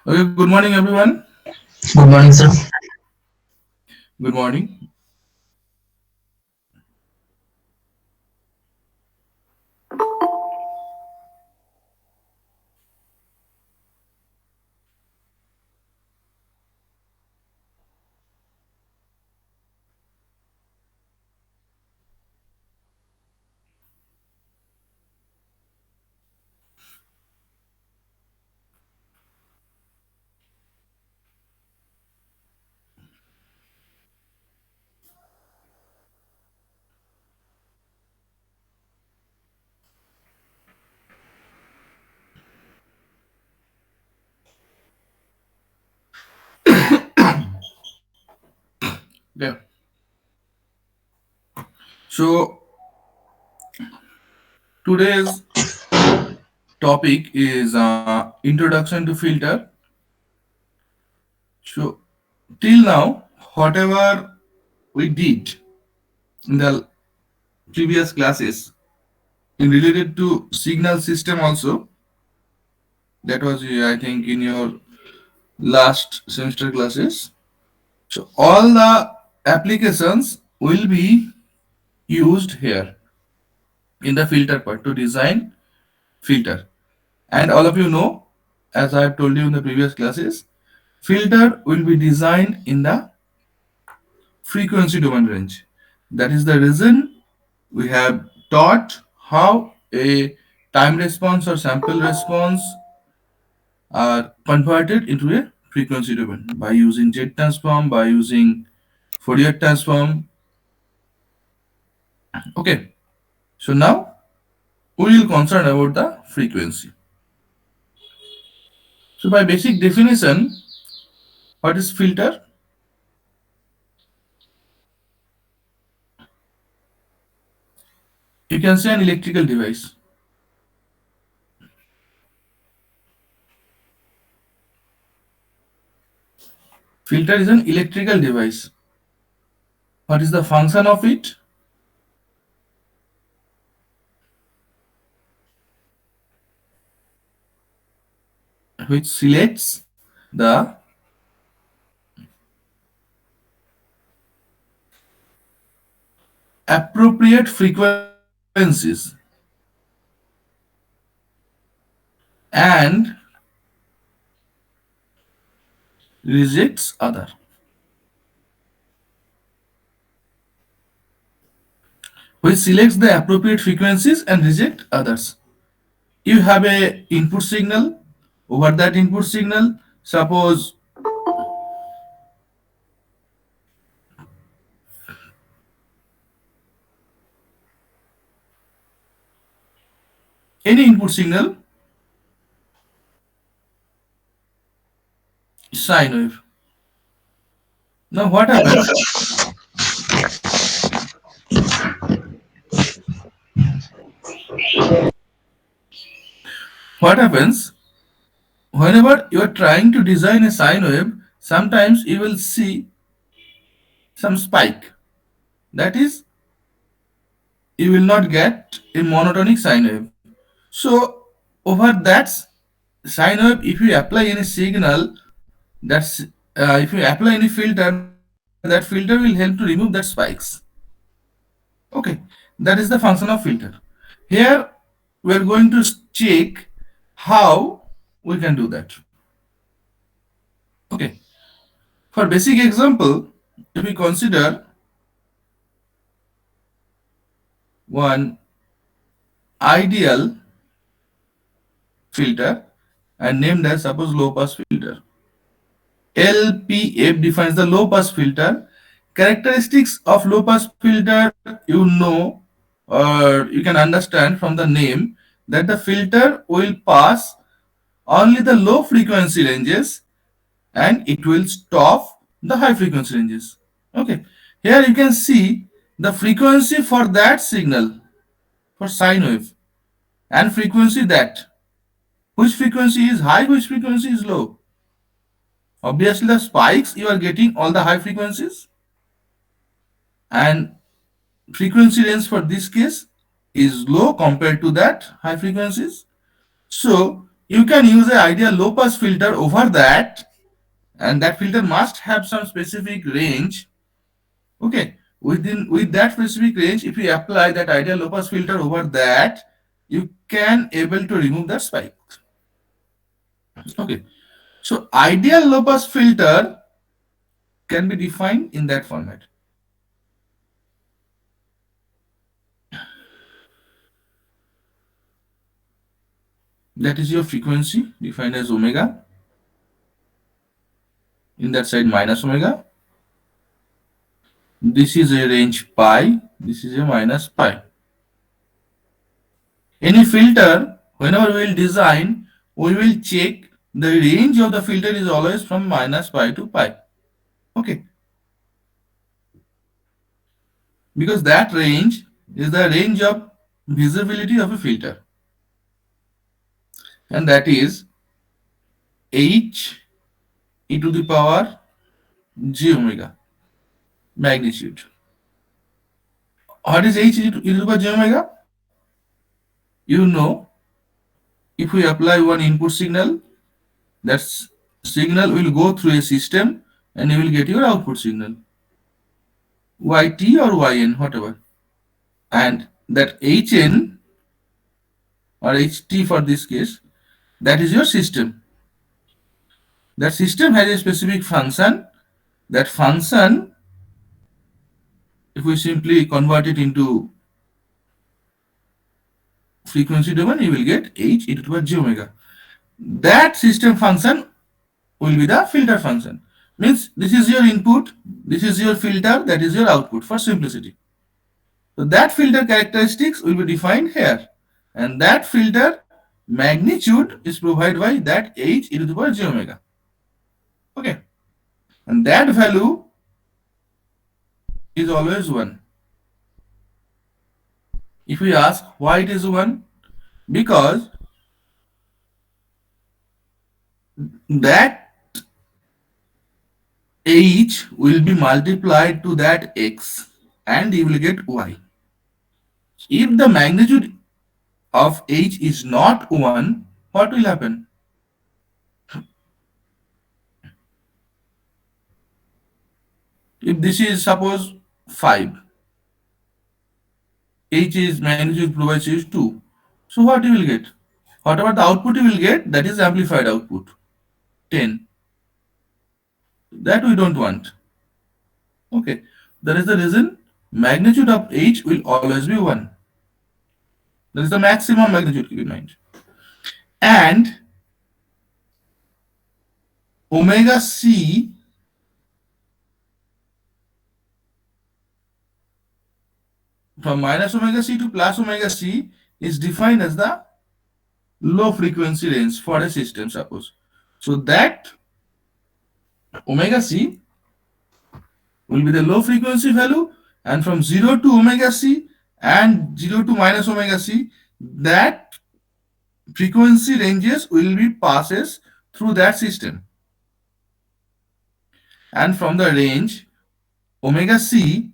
Okay, good morning, everyone. Good morning, sir. Good morning. Yeah. So today's topic is introduction to filter. So till now, whatever we did in the previous classes in related to signal system also, that was I think in your last semester classes. So all the applications will be used here in the filter part to design filter. And all of you know, as I have told you in the previous classes, filter will be designed in the frequency domain range. That is the reason we have taught how a time response or sample response are converted into a frequency domain by using Z transform, by using Fourier transform. Okay, so now we will concern about the frequency. So by basic definition, what is filter? You can say an electrical device. Filter is an electrical device. What is the function of it? Which selects the appropriate frequencies and rejects other. Which selects the appropriate frequencies and reject others. You have a input signal. Over that input signal, suppose any input signal, sine wave. Now what happens? What happens whenever you are trying to design a sine wave? Sometimes you will see some spike. That is, you will not get a monotonic sine wave. So over that sine wave, if you apply any signal, that's if you apply any filter, that filter will help to remove that spikes. Okay, that is the function of filter. Here we are going to check how we can do that. Okay, for basic example, if we consider one ideal filter and name that suppose low pass filter. LPF defines the low pass filter. Characteristics of low pass filter, you know, or you can understand from the name that the filter will pass only the low frequency ranges and it will stop the high frequency ranges. Okay, here you can see the frequency for that signal for sine wave and frequency that which frequency is high, which frequency is low. Obviously, the spikes you are getting all the high frequencies, and frequency range for this case is low compared to that high frequencies. So you can use an ideal low pass filter over that, and that filter must have some specific range. Okay, with that specific range, if you apply that ideal low pass filter over that, you can able to remove the spike. Okay, so ideal low pass filter can be defined in that format. That is your frequency defined as omega. In that side minus omega. This is a range pi. This is a minus pi. Any filter, whenever we will design, we will check the range of the filter is always from minus pi to pi. Okay. Because that range is the range of visibility of a filter. And that is h e to the power j omega magnitude. What is h e to the power j omega? You know, if we apply one input signal, that signal will go through a system and you will get your output signal. Yt or Yn, whatever. And that Hn or Ht for this case, that is your system. That system has a specific function. That function, if we simply convert it into frequency domain, you will get h e to the power j omega. That system function will be the filter function. Means this is your input, this is your filter, that is your output for simplicity. So that filter characteristics will be defined here. And that filter magnitude is provided by that h e to the power j omega. Okay. And that value is always 1. If we ask why it is 1, because that h will be multiplied to that x and you will get y. If the magnitude of h is not 1, what will happen? If this is suppose 5, h is magnitude provides is 2. So what you will get? Whatever the output you will get, that is amplified output, 10. That we don't want. Okay, that is the reason magnitude of h will always be 1. That is the maximum magnitude, keep in mind. And omega c from minus omega c to plus omega c is defined as the low frequency range for a system, suppose. So that omega c will be the low frequency value, and from 0 to omega c and 0 to minus omega c, that frequency ranges will be passes through that system. And from the range omega c,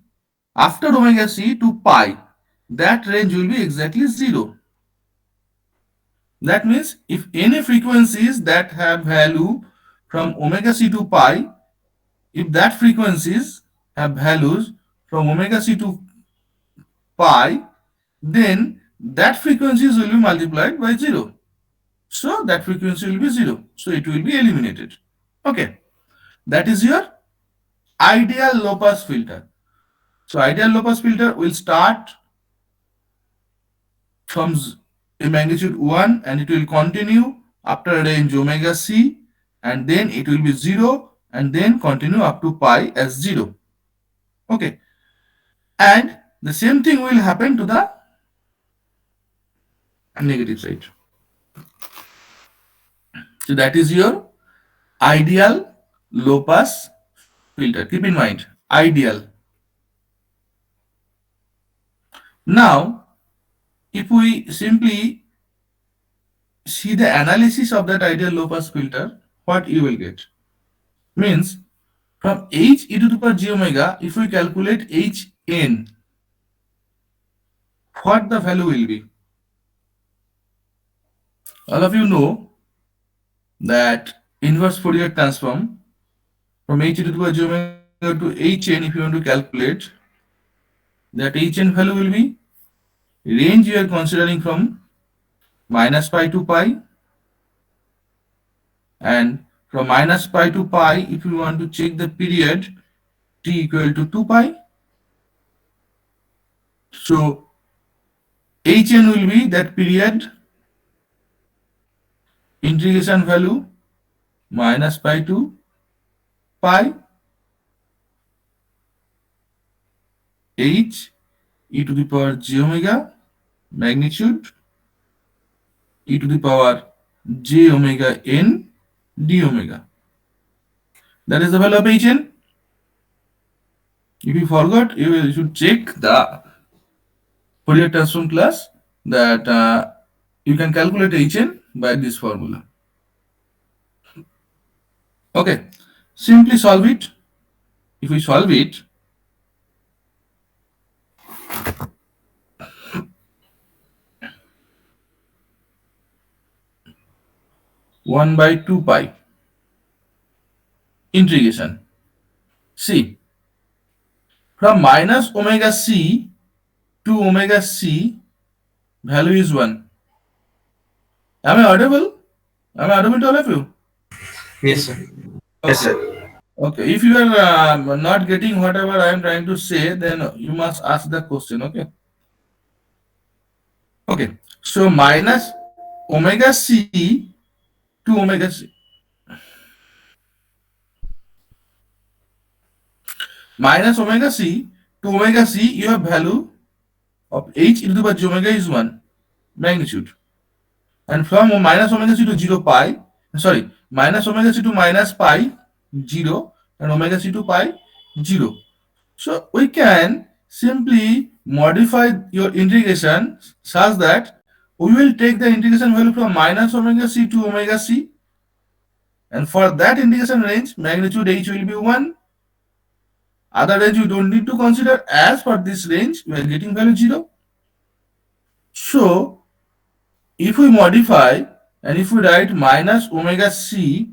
after omega c to pi, that range will be exactly 0. That means if any frequencies that have value from omega c to pi, if that frequencies have values from omega c to pi, then that frequencies will be multiplied by 0. So that frequency will be 0. So it will be eliminated. Okay. That is your ideal low pass filter. So ideal low pass filter will start from a magnitude 1 and it will continue after a range omega c, and then it will be 0 and then continue up to pi as 0. Okay. And the same thing will happen to the negative side. So that is your ideal low pass filter. Keep in mind, ideal. Now, if we simply see the analysis of that ideal low pass filter, what you will get? Means from h e to the power j omega, if we calculate hn, what the value will be? All of you know that inverse Fourier transform from h to the power j omega to hn, if you want to calculate, that hn value will be range you are considering from minus pi to pi, and from minus pi to pi, if you want to check the period t equal to 2 pi, so hn will be that period integration value minus pi to pi h e to the power j omega magnitude e to the power j omega n d omega. That is the value of hn. If you forgot, you should check the Fourier transform class that you can calculate hn by this formula. Okay, simply solve it. If we solve it, one by 2 pi integration. See, from minus omega c to omega c, value is 1. Am I audible? Am I audible to all of you? Yes, sir. Yes, sir. Okay, if you are not getting whatever I am trying to say, then you must ask the question. Okay. Okay. So minus omega c to omega c. Minus omega c to omega c, you have value of h into the power j omega is 1 magnitude. And from minus omega c to 0 pi, sorry, minus omega c to minus pi 0 and omega c to pi 0. So we can simply modify your integration such that we will take the integration value from minus omega c to omega c, and for that integration range magnitude h will be 1. Other range you don't need to consider, as for this range we are getting value 0. So if we modify and if we write minus omega c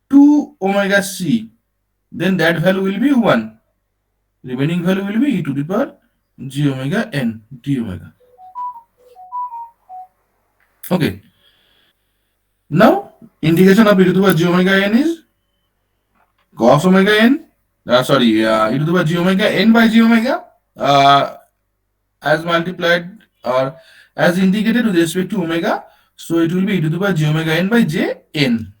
to omega c, then that value will be 1. Remaining value will be e to the power j omega n d omega. Okay. Now integration of e to the power j omega n is cos omega n. E to the power j omega n by j omega as multiplied or as integrated with respect to omega. So it will be e to the power j omega n by j n.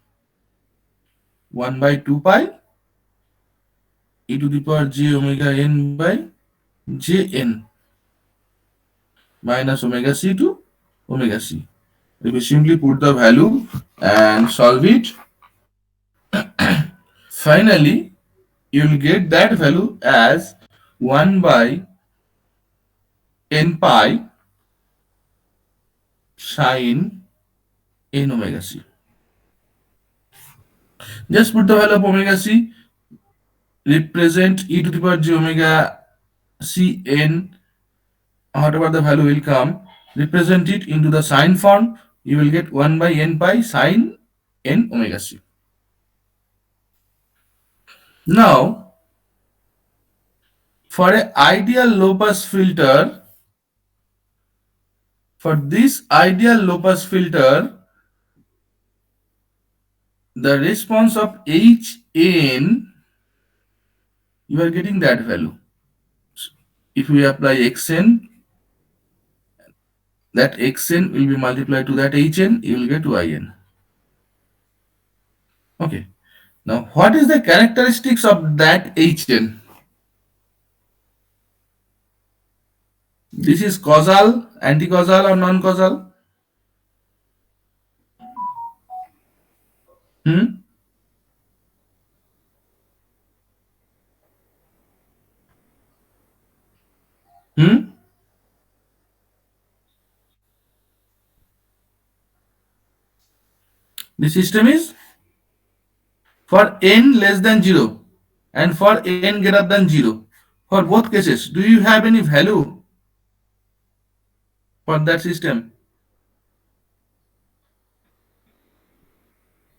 1 by 2 pi e to the power j omega n by j n minus omega c to omega c. If we simply put the value and solve it, finally you will get that value as 1 by n pi sine n omega c. Just put the value of omega c, represent e to the power j omega c n, whatever the value will come, represent it into the sine form, you will get 1 by n pi sine n omega c. Now, for an ideal low pass filter, for this ideal low pass filter, the response of hn, you are getting that value. If we apply xn, that xn will be multiplied to that hn, you will get yn. Okay. Now, what is the characteristics of that hn? This is causal, anti-causal, or non-causal? Hmm? Hmm? The system is for n less than 0 and for n greater than 0. For both cases, do you have any value for that system?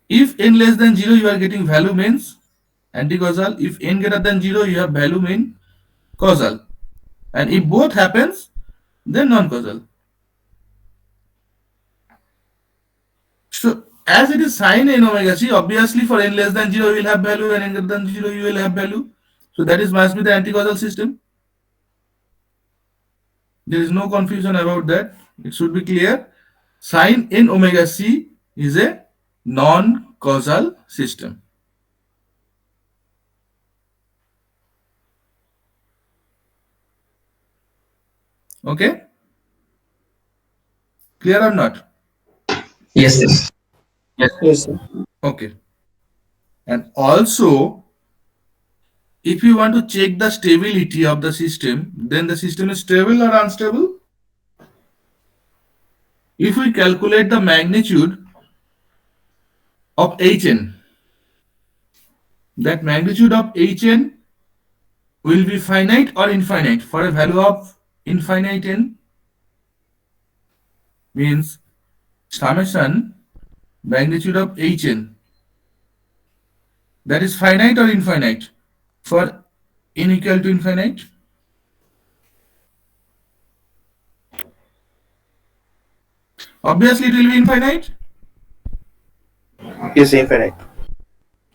If n less than 0, you are getting value means anti-causal. If n greater than 0, you have value mean causal. And if both happens, then non-causal. So as it is sine n omega c, obviously for n less than 0 you will have value and n greater than 0 you will have value. So that is must be the anti-causal system. There is no confusion about that. It should be clear. Sine n omega c is a non-causal system. Okay? Clear or not? Yes, yes. Yes, sir. Okay. And also, if you want to check the stability of the system, then the system is stable or unstable. If we calculate the magnitude of Hn, that magnitude of Hn will be finite or infinite. For a value of infinite n means summation magnitude of Hn, that is finite or infinite. For n equal to infinite, obviously it will be infinite. Yes, infinite.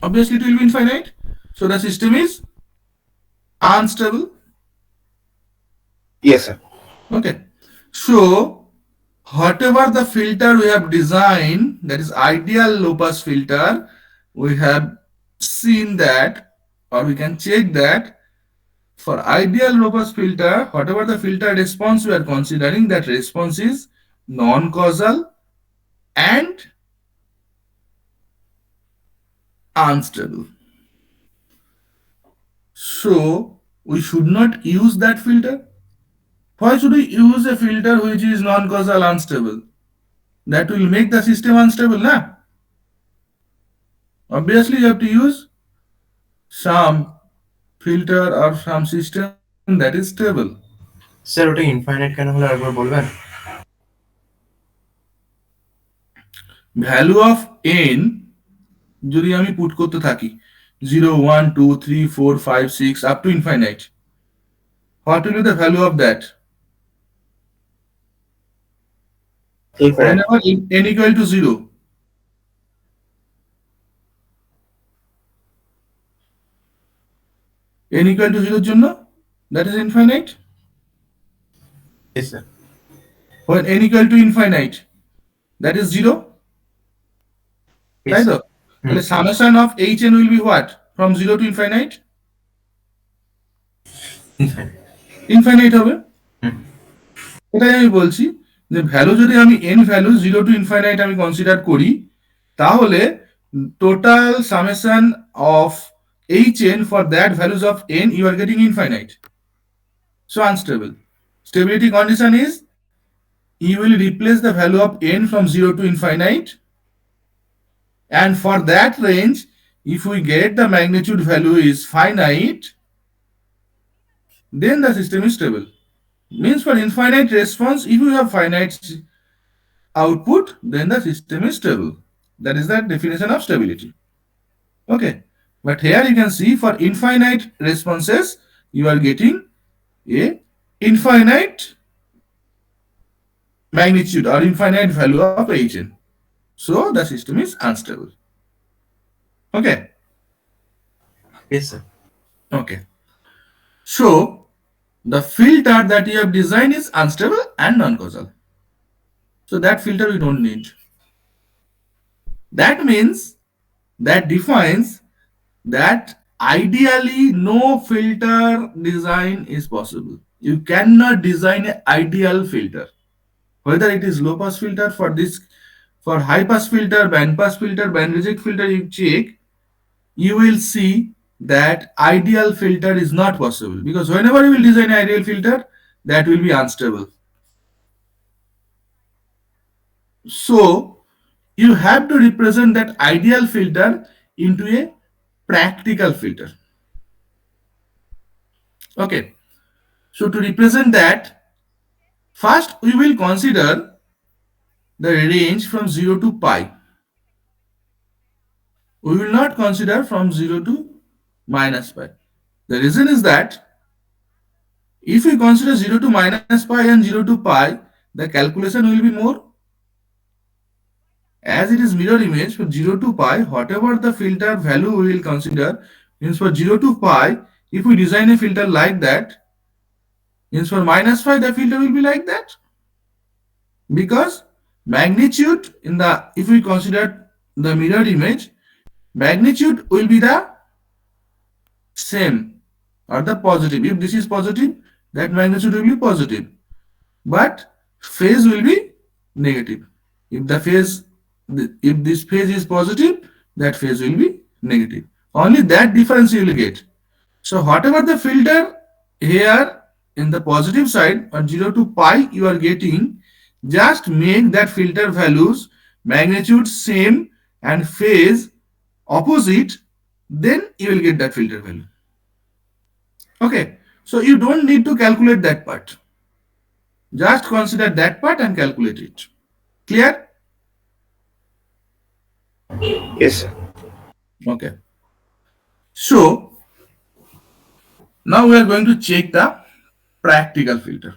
Obviously it will be infinite. So the system is unstable. Yes, sir. Okay. So whatever the filter we have designed, that is ideal low pass filter, we have seen that, or we can check that for ideal low pass filter, whatever the filter response we are considering, that response is non-causal and unstable. So we should not use that filter. Why should we use a filter which is non-causal unstable? That will make the system unstable, na? Obviously, you have to use some filter or some system that is stable. Sir ওটা infinite কেন হলো একবার বলবেন? Value of n যদি আমি put করতে থাকি 0 1 2 3 4 5 6 up to infinite, what will be the value of that? Infinite. Whenever n equal to 0, n equal to 0 এর জন্য that is infinite. Yes, sir. When n equal to infinite, that is 0. Yes, তাই তো? sir. তাহলে summation of hn will be what? From 0 to infinite? Infinite. Infinite হবে। হুম। এটাই আমি বলছি যে ভ্যালু যদি আমি n ভ্যালু 0 to infinite আমি কনসিডার করি, তাহলে total summation of hn for that values of n you are getting infinite. So unstable. Stability condition is you will replace the value of n from 0 to infinite, and for that range if we get the magnitude value is finite, then the system is stable. Means for infinite response, if you have finite output, then the system is stable. That is the definition of stability. Okay, but here you can see for infinite responses you are getting a infinite magnitude or infinite value of hn, so the system is unstable. Okay. Yes, sir. Okay, so the filter that you have designed is unstable and non-causal, so that filter we don't need. That means, that defines that ideally no filter design is possible. You cannot design an ideal filter, whether it is low pass filter, for this, for high pass filter, band pass filter, band reject filter, you check, you will see that ideal filter is not possible, because whenever you will design an ideal filter, that will be unstable. So you have to represent that ideal filter into a practical filter. Okay, so to represent that, first we will consider the range from 0 to pi. we will not consider from 0 to minus pi. The reason is that if we consider 0 to minus pi and 0 to pi, the calculation will be more. As it is mirror image for 0 to pi, whatever the filter value we will consider, means for 0 to pi, if we design a filter like that, means for minus pi, the filter will be like that. Because magnitude in the, if we consider the mirror image, magnitude will be the same or the positive. If this is positive, that magnitude will be positive. But phase will be negative. If the phase, if this phase is positive, that phase will be negative. Only that difference you will get. So whatever the filter here in the positive side on 0 to pi you are getting, just make that filter values magnitude same and phase opposite, then you will get that filter value. Okay, so you don't need to calculate that part. Just consider that part and calculate it. Clear? Yes, sir. Okay. So now we are going to check the practical filter.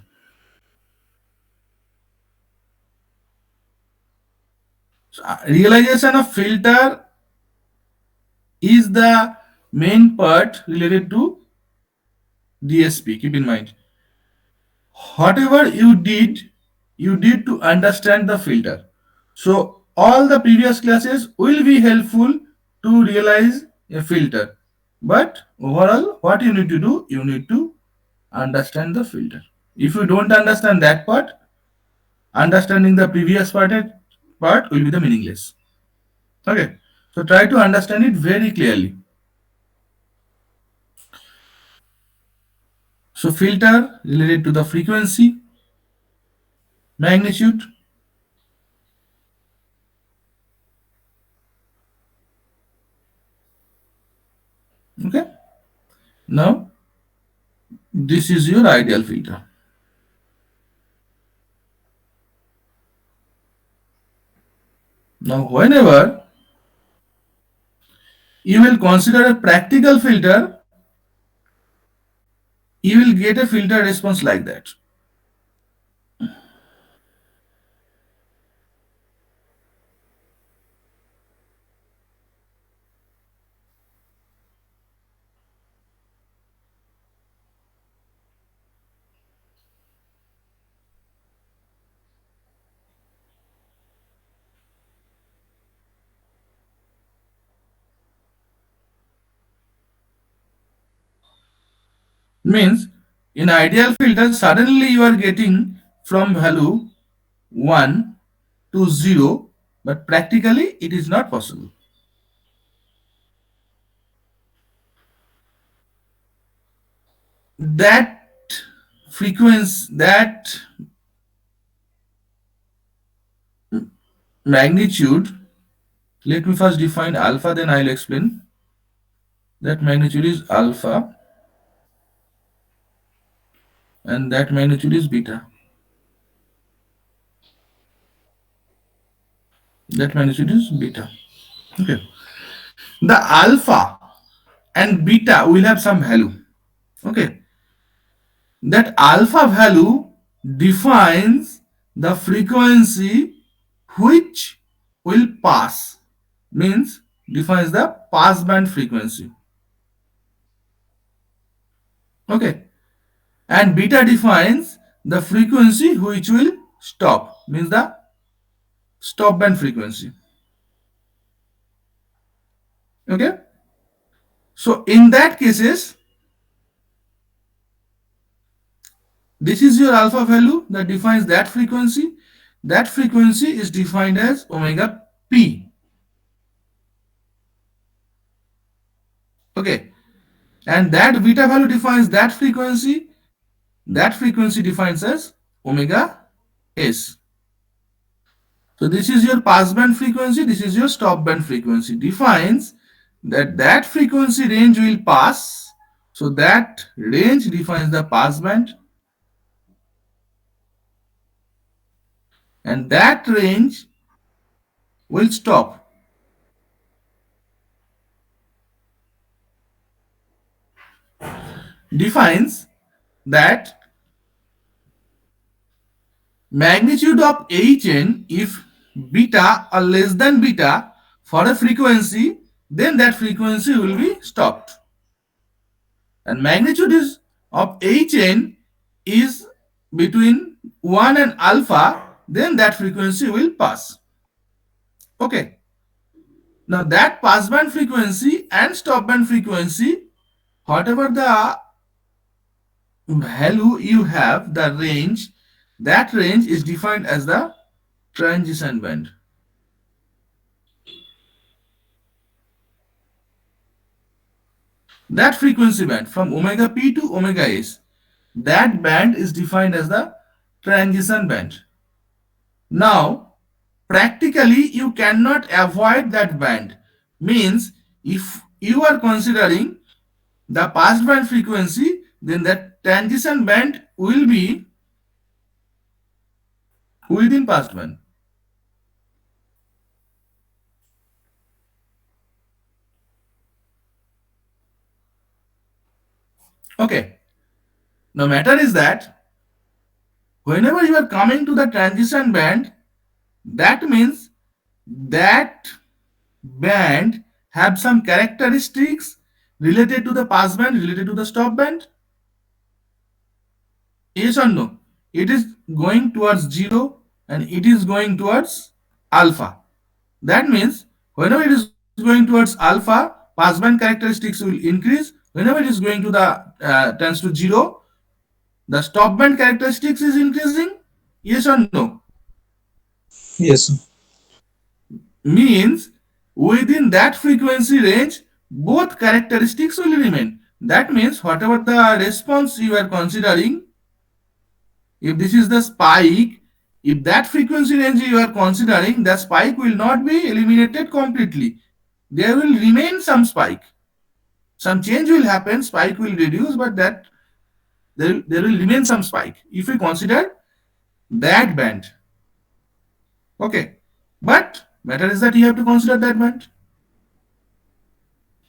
So, realization of filter is the main part related to DSP. Keep in mind, whatever you did to understand the filter. So all the previous classes will be helpful to realize a filter. But overall, what you need to do, you need to understand the filter. If you don't understand that part, understanding the previous part will be the meaningless. Okay. So try to understand it very clearly. So filter related to the frequency, magnitude, okay. Now this is your ideal filter. Now whenever you will consider a practical filter, you will get a filter response like that. Means in ideal filter, suddenly you are getting from value 1 to 0, but practically it is not possible. That frequency, that magnitude, let me first define alpha, then I'll explain. That magnitude is alpha and that magnitude is beta. That magnitude is beta. Okay. The alpha and beta will have some value. Okay. That alpha value defines the frequency which will pass, means defines the passband frequency. Okay. And beta defines the frequency which will stop, means the stop band frequency. Okay. So in that cases, this is your alpha value that defines that frequency. That frequency is defined as omega p. Okay. And that beta value defines that frequency. That frequency defines as omega s. So this is your passband frequency. This is your stop band frequency. Defines that that frequency range will pass. So that range defines the passband. And that range will stop. defines that magnitude of Hn if beta or less than beta for a frequency, then that frequency will be stopped. And magnitude is of Hn is between 1 and alpha, then that frequency will pass. Okay. Now that passband frequency and stopband frequency, whatever the value you have, the range, that range is defined as the transition band. That frequency band from omega p to omega s, that band is defined as the transition band. Now, practically you cannot avoid that band. Means if you are considering the passband frequency, then that transition band will be within passband. Okay. Now matter is that whenever you are coming to the transition band, that means that band have some characteristics related to the passband, related to the stop band. Yes or no? It is going towards 0 and it is going towards alpha. That means whenever it is going towards alpha, passband characteristics will increase. Whenever it is going to the tends to 0, the stop band characteristics is increasing. Yes or no? Yes, sir. Means within that frequency range, both characteristics will remain. That means whatever the response you are considering, if this is the spike, if that frequency range you are considering, the spike will not be eliminated completely. There will remain some spike. Some change will happen, spike will reduce, but that there will remain some spike if we consider that band. Okay. But matter is that you have to consider that band.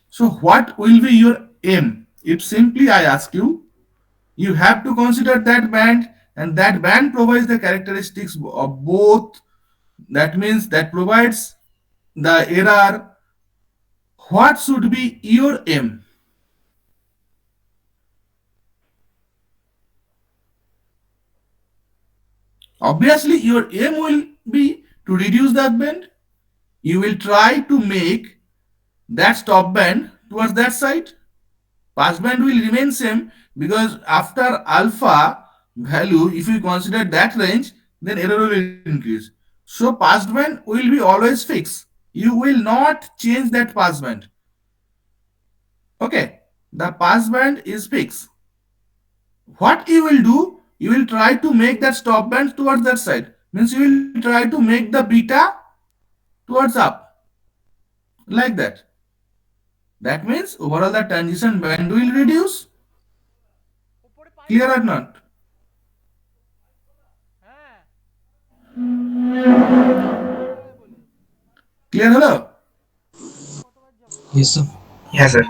So what will be your aim? If simply I ask you, you have to consider that band, and that band provides the characteristics of both. That means that provides the error. What should be your aim? Obviously, your aim will be to reduce that band. You will try to make that stop band towards that side. Passband will remain same because after alpha value, if you consider that range, then error will increase. So passband will be always fixed. You will not change that passband. Okay, the passband is fixed. What you will do, you will try to make that stop band towards that side. Means you will try to make the beta towards up, like that. That means overall the transition band will reduce. Clear or not? Clear, hello? Yes, sir. Yes, sir.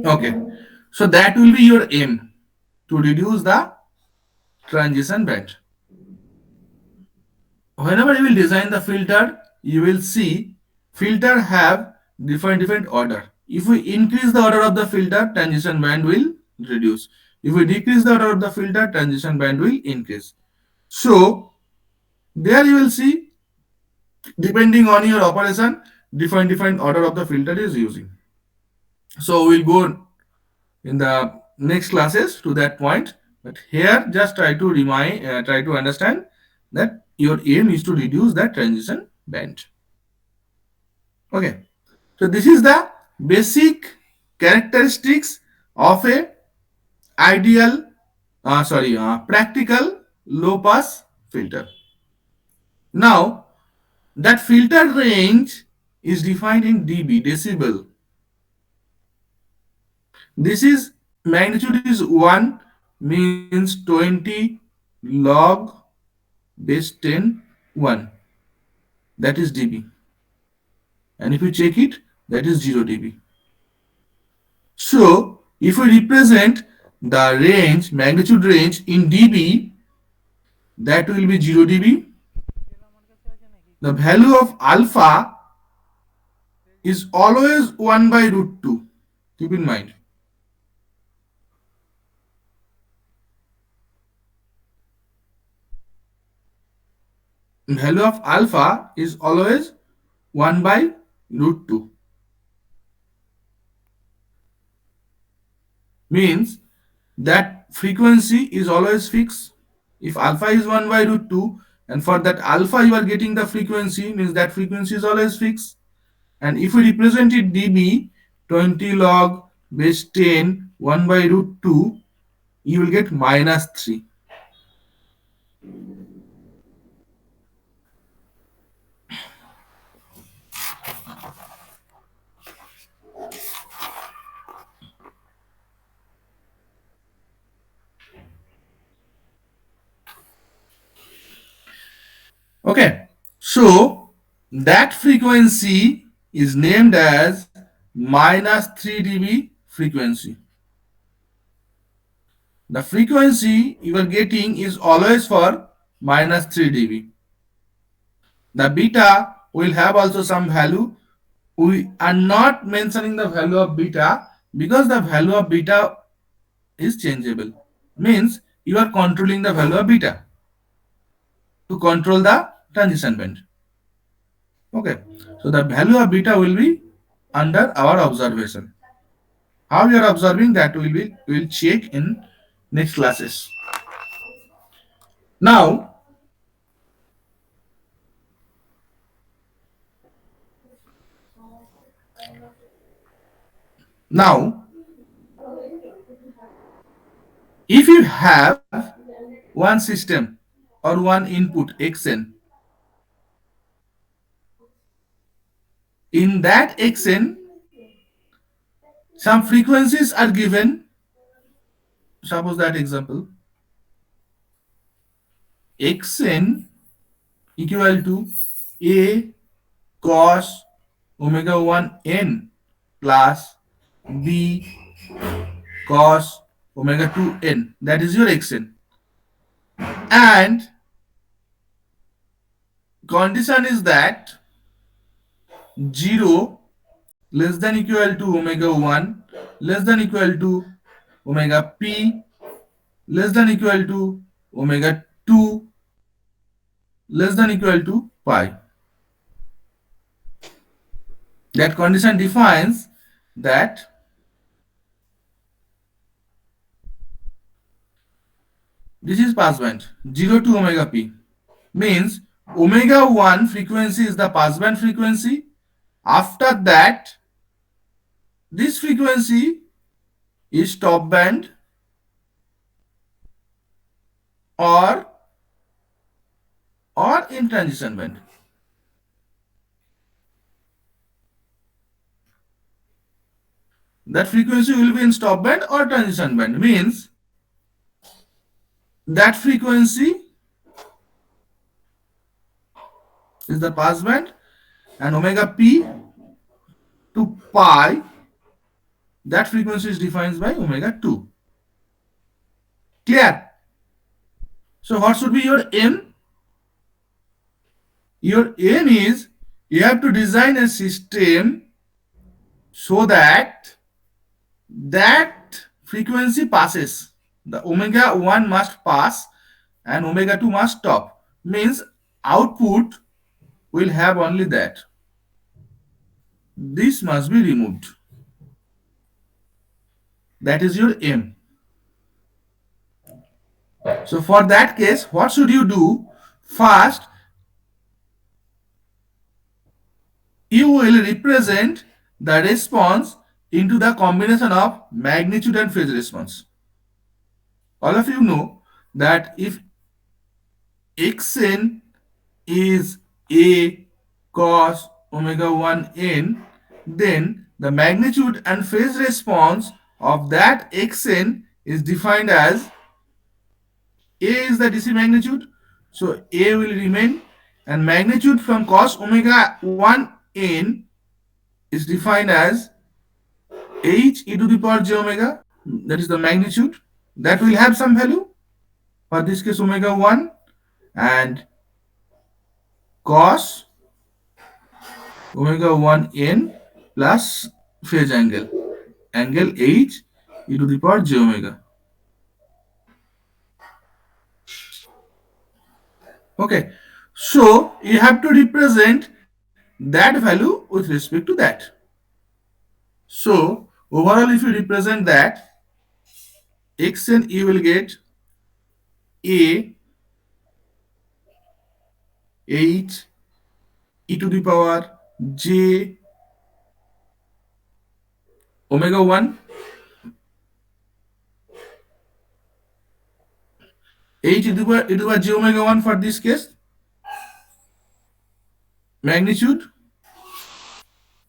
Okay. So that will be your aim, to reduce the transition band. Whenever you will design the filter, you will see filter have different order. If we increase the order of the filter, transition band will reduce. If we decrease the order of the filter, transition band will increase. So there you will see, depending on your operation, different order of the filter is using. So we'll go in the next classes to that point. But here, just try to try to understand that your aim is to reduce that transition band. Okay. So this is the basic characteristics of a ideal, practical low pass filter. Now, that filter range is defined in dB, decibel. This is magnitude is 1, means 20 log base 10 1. That is dB. And if you check it, that is 0 dB. So if we represent the range, magnitude range in dB, that will be 0 dB. The value of alpha is always 1 by root 2. Keep in mind. Value of alpha is always 1 by root 2. Means that frequency is always fixed. If alpha is 1 by root 2, and for that alpha you are getting the frequency, means that frequency is always fixed. And if we represent it dB, 20 log base 10, 1 by root 2, you will get minus 3. Okay, so that frequency is named as minus 3 dB frequency. The frequency you are getting is always for minus 3 dB. The beta will have also some value. We are not mentioning the value of beta because the value of beta is changeable. Means you are controlling the value of beta to control the transition band. Okay, so the value of beta will be under our observation. How you are observing that we will check in next classes. Now if you have one system or one input xn, in that xn some frequencies are given. Suppose that example, xn equal to a cos omega 1 n plus b cos omega 2 n. That is your xn. And condition is that 0 less than equal to omega 1 less than equal to omega p less than equal to omega 2 less than equal to pi. That condition defines that this is passband 0 to omega p, means omega 1 frequency is the passband frequency. After that, this frequency is stop band or in transition band. That frequency will be in stop band or transition band, means that frequency is the passband, and omega p to pi, that frequency is defined by omega 2. Clear? So what should be your aim? Your aim is you have to design a system so that frequency passes. The omega 1 must pass and omega 2 must stop. Means output will have only that. This must be removed. That is your aim. So for that case, what should you do? First, you will represent the response into the combination of magnitude and phase response. All of you know that if xn is a cos omega 1 n, then the magnitude and phase response of that xn is defined as a is the DC magnitude, so a will remain, and magnitude from cos omega 1 n is defined as h e to the power j omega, that is the magnitude, that will have some value. For this case, omega 1 and cos omega 1 n plus phase angle h e to the power j omega. Okay, so you have to represent that value with respect to that. So overall, if you represent that x and you will get a h e to the power j omega 1 h e to the power j omega 1 for this case, magnitude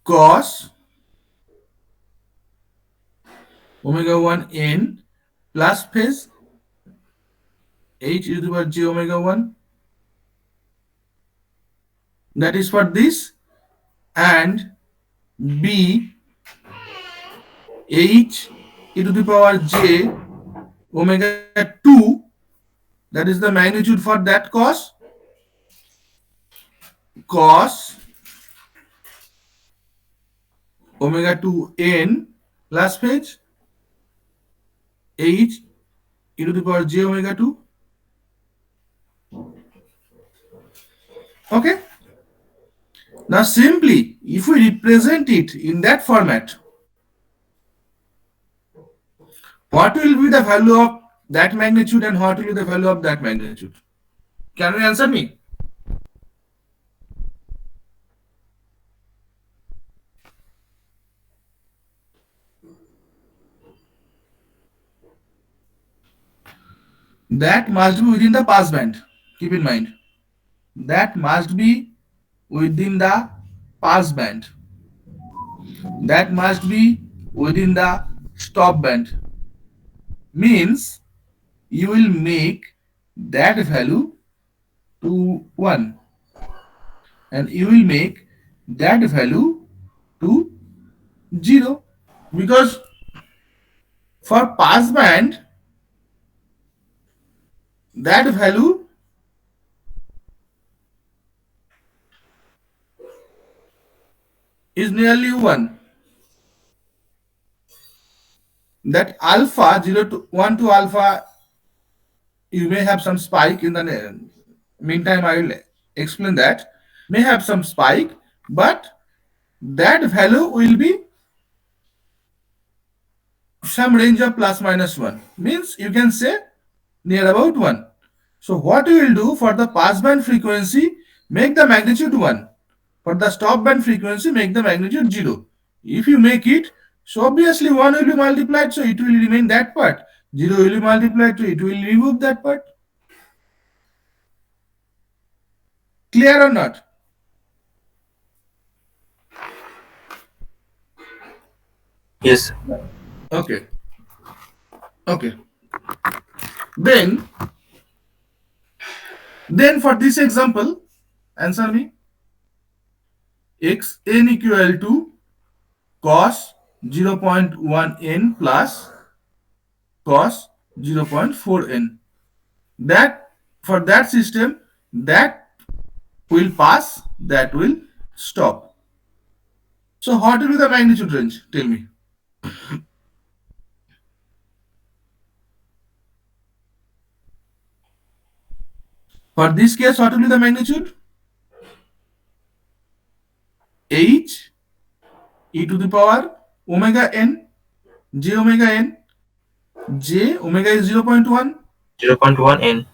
cos omega 1 n plus phase h e to the power j omega 1, that is for this, and b h e to the power j omega 2, that is the magnitude for that cos omega 2 n plus phase h e to the power j omega 2. Okay, now simply if we represent it in that format, what will be the value of that magnitude and what will be the value of that magnitude? Can you answer me? That must be within the pass band. Keep in mind. That must be within the pass band. That must be within the stop band. Means you will make that value to 1 and you will make that value to 0, because for pass band that value is nearly 1. That alpha 0 to 1 to alpha, you may have some spike in the meantime. I will explain that. May have some spike, but that value will be some range of plus minus 1. Means you can say near about 1. So what you will do for the passband frequency, make the magnitude 1. For the stop band frequency, make the magnitude 0. If you make it, so obviously 1 will be multiplied, so it will remain that part. 0 will be multiplied, so it will remove that part. Clear or not? Yes. Okay. Okay. Then for this example, answer me. X n equal to cos 0.1 n plus cos 0.4 n. That for that system, that will pass, that will stop. So what will be the magnitude range? Tell me. For this case, what will be the magnitude? H e to the power omega n, j omega n, j omega is 0.1, 0.1 n.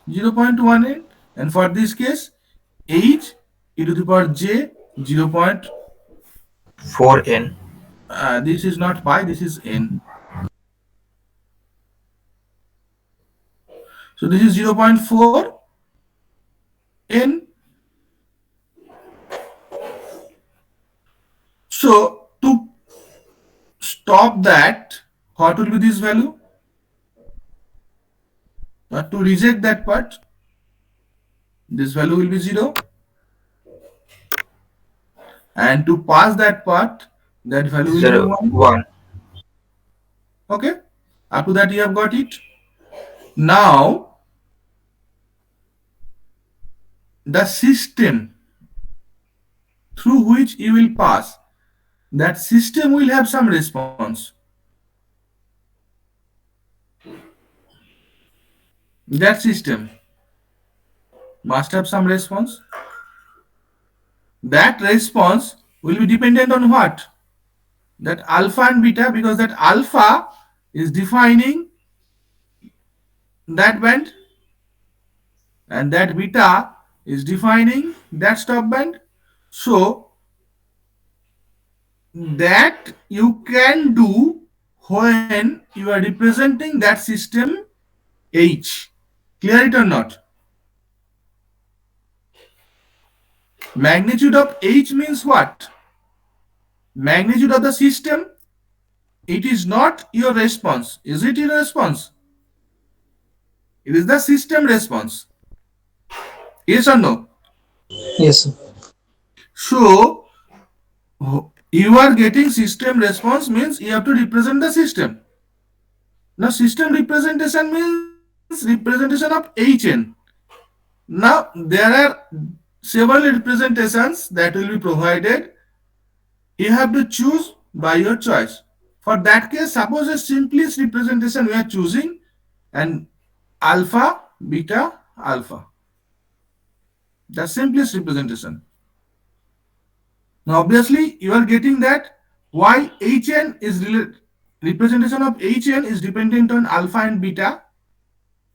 0.1 n, and for this case, h e to the power j 4 n. this is not pi, this is n. So this is 0.4 n. So to stop that, what will be this value? To reject that part, this value will be 0. And to pass that part, that value will be 1. 1. Okay. Up to that you have got it. Now the system through which you will pass, that system will have some response. That system must have some response. That response will be dependent on what? That alpha and beta, because that alpha is defining that band and that beta is defining that stop band. So that you can do when you are representing that system H. Clear it or not? Magnitude of H means what? Magnitude of the system. It is not your response. Is it your response? It is the system response. Yes or no? Yes, sir. So you are getting system response means you have to represent the system. Now system representation means representation of Hn. Now there are several representations that will be provided. You have to choose by your choice. For that case, suppose a simplest representation we are choosing and alpha, beta, alpha. The simplest representation. Now obviously you are getting that why Hn is representation of Hn is dependent on alpha and beta.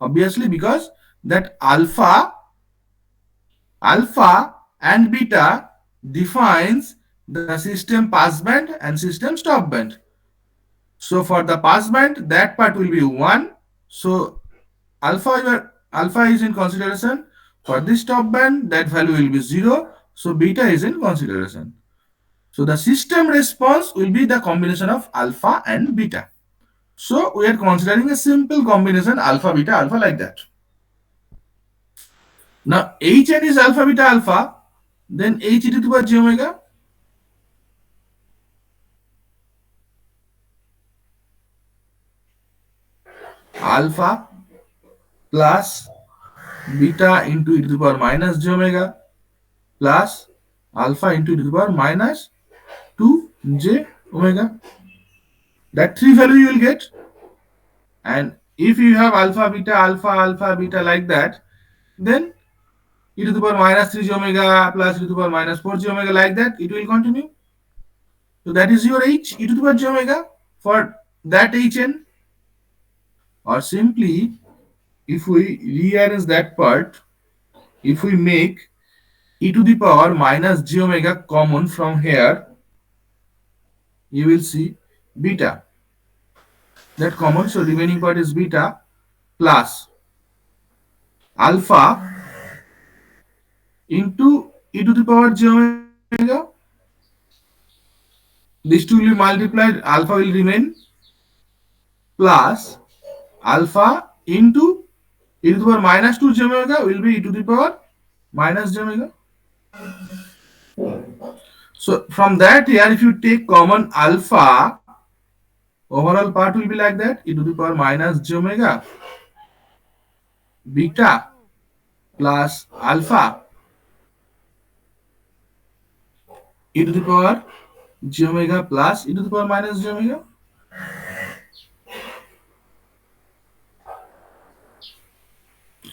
Obviously because that alpha and beta defines the system passband and system stopband. So for the passband, that part will be 1. So alpha is in consideration. For this stopband, that value will be 0. So beta is in consideration. So the system response will be the combination of alpha and beta. So we are considering a simple combination alpha, beta, alpha like that. Now Hn is alpha, beta, alpha. Then H e to the power j omega. Alpha plus beta into e to the power minus j omega plus alpha into e to the power minus 2j omega. That 3 value you will get. And if you have alpha, beta like that, then e to the power minus 3j omega plus e to the power minus 4j omega like that, it will continue. So that is your h, e to the power j omega for that hn. Or simply, if we rearrange that part, if we make e to the power minus j omega common from here, you will see beta. That common, so remaining part is beta plus alpha into e to the power j omega. These two will be multiplied, alpha will remain plus alpha into e to the power minus 2 j omega will be e to the power minus j omega. So from that here, if you take common alpha, overall part will be like that, e to the power minus j omega beta plus alpha e to the power j omega plus e to the power minus j omega.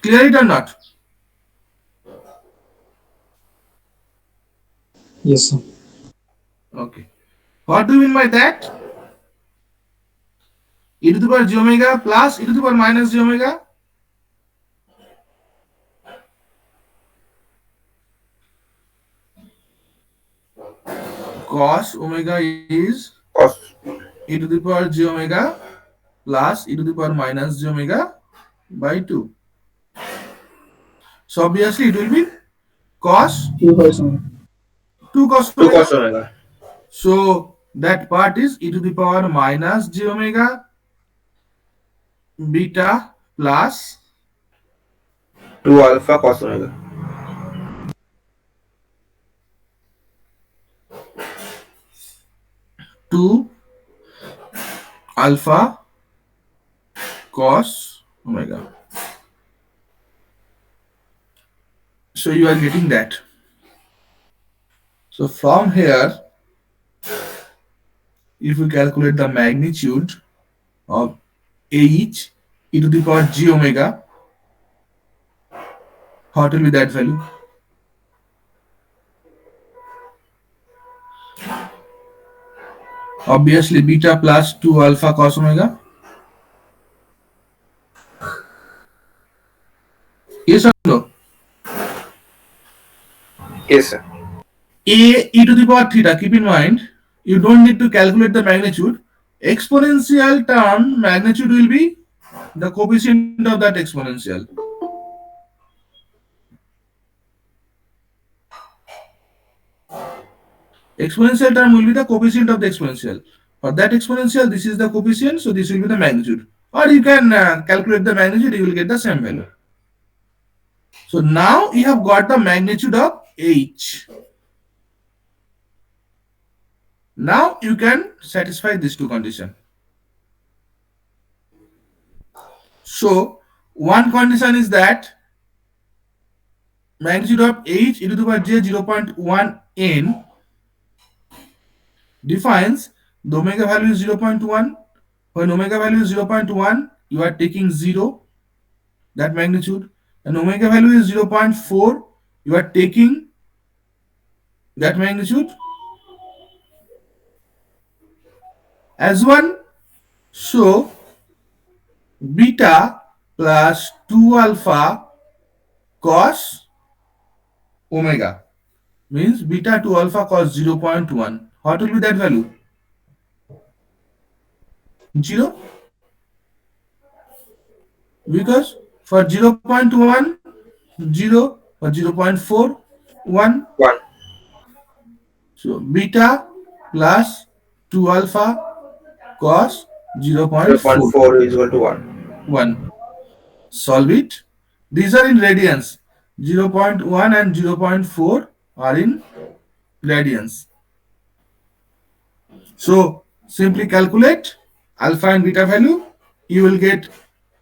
Clear it or not? Yes, sir. Okay. What do you mean by that? E to the power j omega plus e to the power minus j omega. Cos omega is Cos. e to the power j omega plus e to the power minus j omega by 2. So obviously it will be cos 2 person. 2 cos 2 omega. cos omega. So that part is e to the power minus j omega beta plus 2 alpha cos omega. 2 alpha cos omega. So you are getting that. So from here, if we calculate the magnitude of h e to the power g omega, what will be that value? Obviously beta plus 2 alpha cos omega. Yes or no? Yes, sir. A e to the power theta, keep in mind, you don't need to calculate the magnitude. Exponential term magnitude will be the coefficient of that exponential. Exponential term will be the coefficient of the exponential. For that exponential, this is the coefficient, so this will be the magnitude. Or you can calculate the magnitude, you will get the same value. So now you have got the magnitude of h. Now you can satisfy these two conditions. So one condition is that magnitude of h e to the power j 0.1 n defines the omega value is 0.1. When omega value is 0.1, you are taking 0, that magnitude. And omega value is 0.4, you are taking that magnitude as 1. So beta plus 2 alpha cos omega means beta 2 alpha cos 0.1. What will be that value? 0. Because for 0.1, 0, for 0.4, 1. 1. So beta plus 2 alpha cos 0.4. 0.4 is equal to 1. 1. Solve it. These are in radians. 0.1 and 0.4 are in radians. So simply calculate alpha and beta value. You will get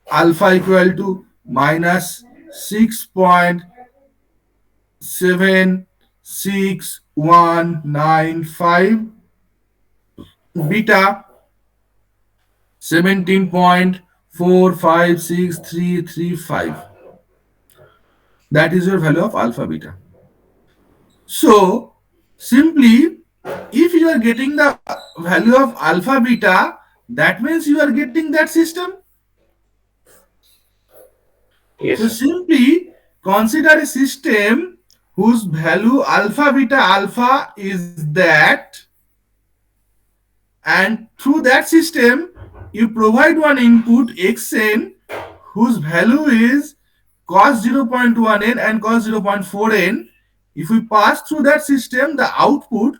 alpha equal to minus 6.76195, beta 17.456335. That is your value of alpha beta. So simply, if you are getting the value of alpha beta, that means you are getting that system. Yes, So sir. simply consider a system whose value alpha beta alpha is that, and through that system you provide one input xn whose value is cos 0.1 n and cos 0.4 n. If we pass through that system, the output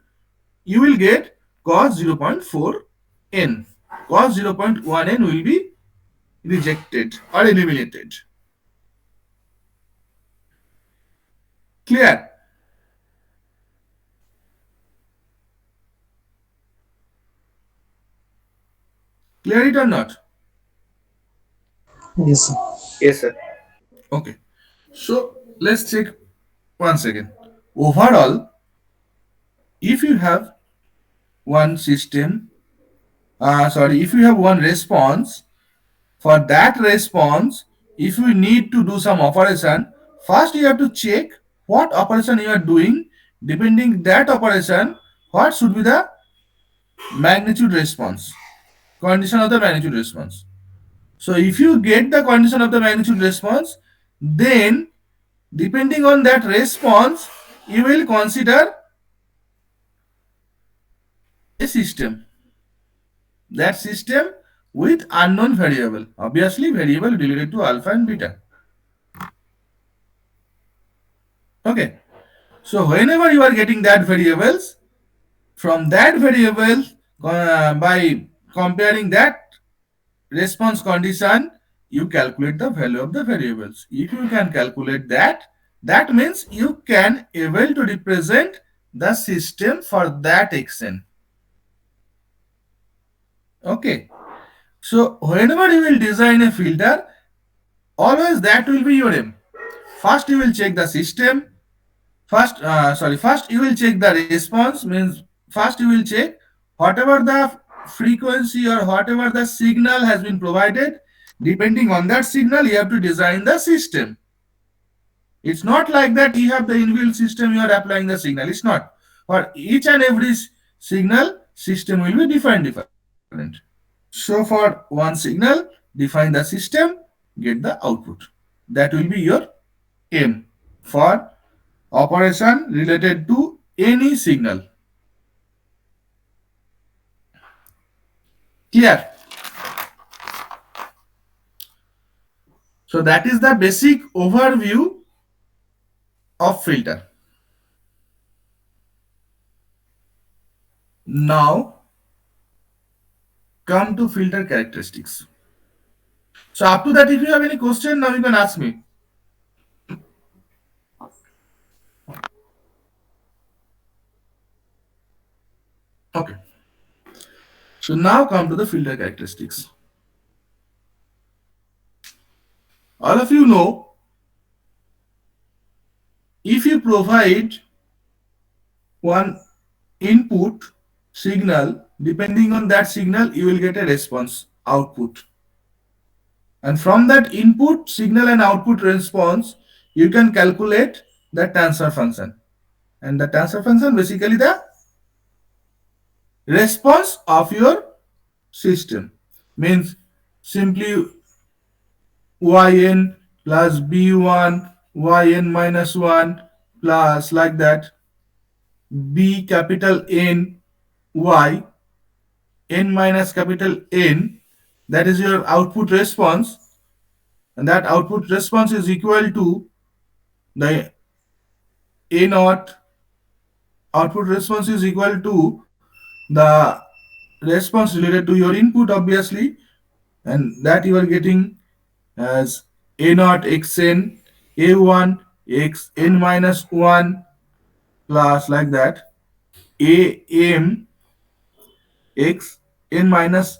you will get cos 0.4 n. Cos 0.1 n will be rejected or eliminated. Clear? Clear it or not? Yes, sir. Yes, sir. Okay. So let's check once again. Overall, if you have one system, if you have one response, for that response, if you need to do some operation, first you have to check what operation you are doing. Depending that operation, what should be the magnitude response, condition of the magnitude response. So if you get the condition of the magnitude response, then depending on that response, you will consider a system. That system with unknown variable. Obviously, variable related to alpha and beta. Okay. So whenever you are getting that variables, from that variable, by comparing that response condition, you calculate the value of the variables. If you can calculate that, that means you can able to represent the system for that xn. Okay. So whenever you will design a filter, always that will be your aim. First you will check the system. First you will check the response, means first you will check whatever the frequency or whatever the signal has been provided. Depending on that signal, you have to design the system. It's not like that you have the inbuilt system, you are applying the signal. It's not. For each and every signal, system will be different. So for one signal, define the system, get the output. That will be your aim for operation related to any signal. Clear? So that is the basic overview of filter. Now come to filter characteristics. So up to that, if you have any question, now you can ask me. Okay. So now come to the filter characteristics. All of you know, if you provide one input signal, depending on that signal, you will get a response output. And from that input signal and output response, you can calculate the transfer function. And the transfer function basically the response of your system, means simply yn plus b1 yn minus 1 plus like that b capital N y n minus capital N, that is your output response, and that output response is equal to the a naught. Output response is equal to the response related to your input, obviously, and that you are getting as a naught xn a1 x n minus 1 plus like that a m x n minus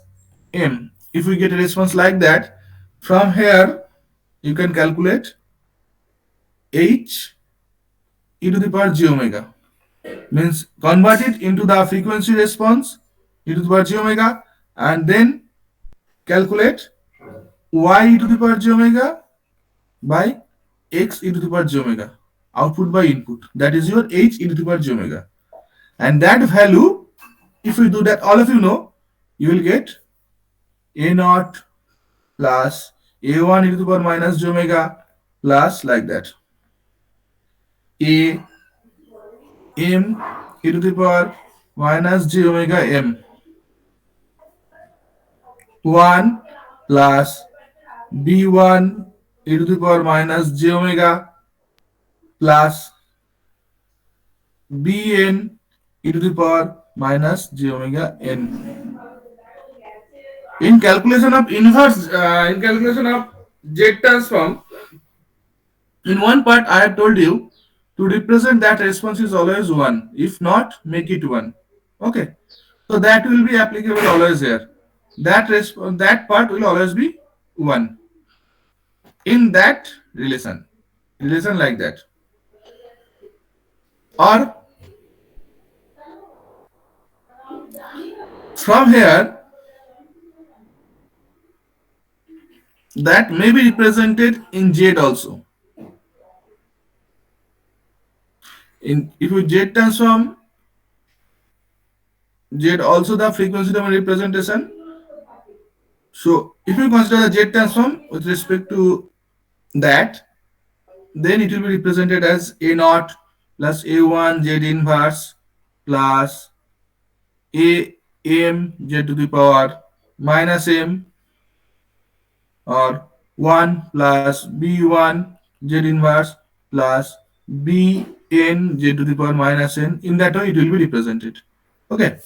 m. If we get a response like that, from here you can calculate h e to the power j omega, means convert it into the frequency response e to the power j omega, and then calculate y e to the power j omega by x e to the power j omega, output by input. That is your h e to the power j omega. And that value, if we do that, all of you know, you will get a naught plus a1 e to the power minus j omega plus like that a m e to the power minus j omega m 1 plus b1 e to the power minus j omega plus bn e to the power minus j omega n. In calculation of in calculation of Z transform, in one part I have told you to represent that response is always 1. If not, make it 1. Okay. So that will be applicable always here. That part will always be 1. In that relation like that. Or from here, that may be represented in Z also. If you Z transform, Z also the frequency domain representation. So if you consider the Z transform with respect to that, then it will be represented as a naught plus a1 z inverse plus a m z to the power minus m, or 1 plus b1 z inverse plus b n z to the power minus n. In that way it will be represented. Okay,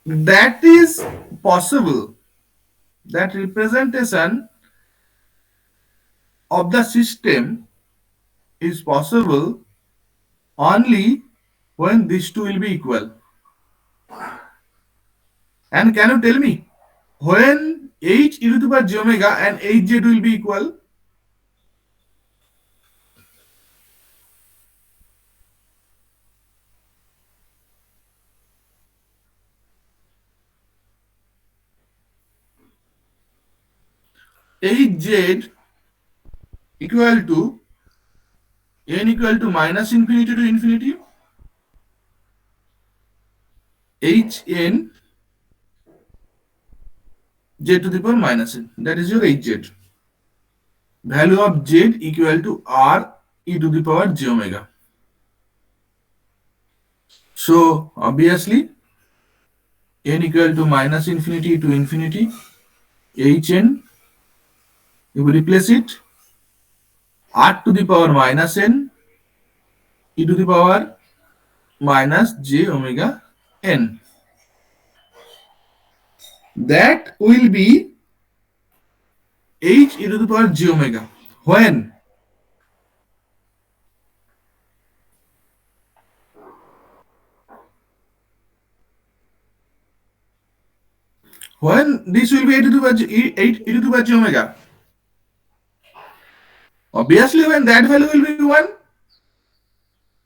that is possible. That representation of the system is possible only when these two will be equal. And can you tell me when h e to the power j omega and hz will be equal? Hz equal to n equal to minus infinity to infinity, hn j to the power minus n. That is your hz. Value of z equal to r e to the power j omega. So obviously n equal to minus infinity to infinity, hn, you will replace it, r to the power minus n e to the power minus j omega n. That will be h e to the power j omega. When this will be e to the power e to the power j omega? Obviously when that value will be 1,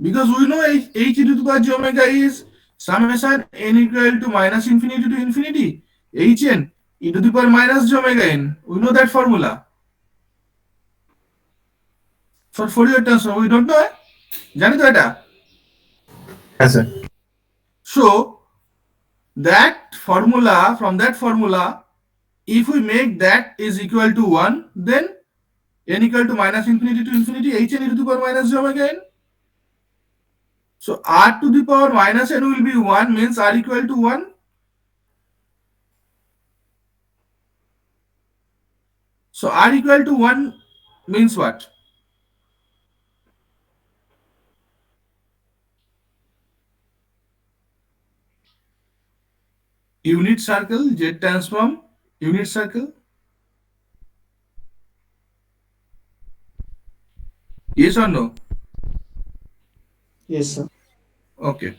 because we know h e to the power j omega is summation n equal to minus infinity to infinity hn e to the power minus j omega n. We know that formula. For Fourier transform, we don't know. জানি তো এটা? Yes, sir. So that formula, from that formula, if we make that is equal to 1, then n equal to minus infinity to infinity hn e to the power minus j omega n. So r to the power minus n will be 1, means r equal to 1. So r equal to 1 means what? Unit circle, Z transform, unit circle. Yes or no? Yes, sir. Okay.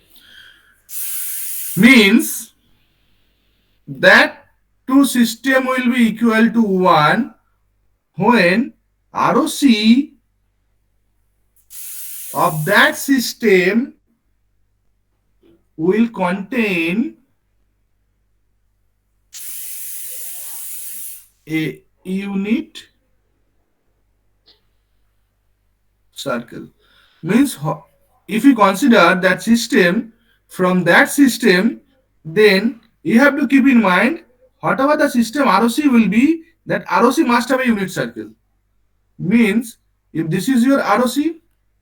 Means that two system will be equal to 1 when ROC of that system will contain a unit circle. Means if you consider that system, from that system, then you have to keep in mind whatever the system ROC will be, that ROC must have a unit circle. Means if this is your ROC,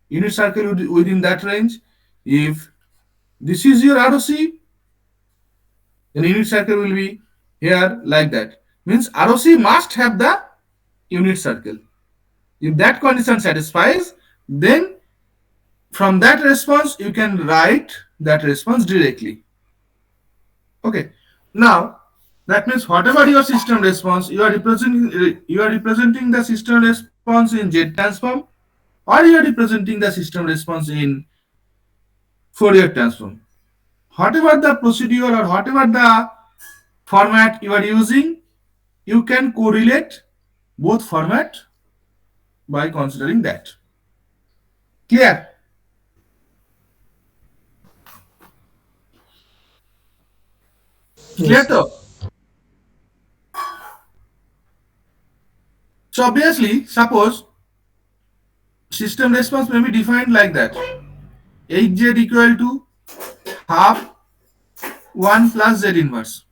unit circle within that range. If this is your ROC, then unit circle will be here like that. Means ROC must have the unit circle. If that condition satisfies, then from that response you can write that response directly. Okay. Now that means whatever your system response, you are representing the system response in Z transform, or you are representing the system response in Fourier transform. Whatever the procedure or whatever the format you are using, you can correlate both format by considering that. Clear? Clear Yes, sir. though? So obviously, suppose system response may be defined like that. Hz equal to half 1 plus z inverse.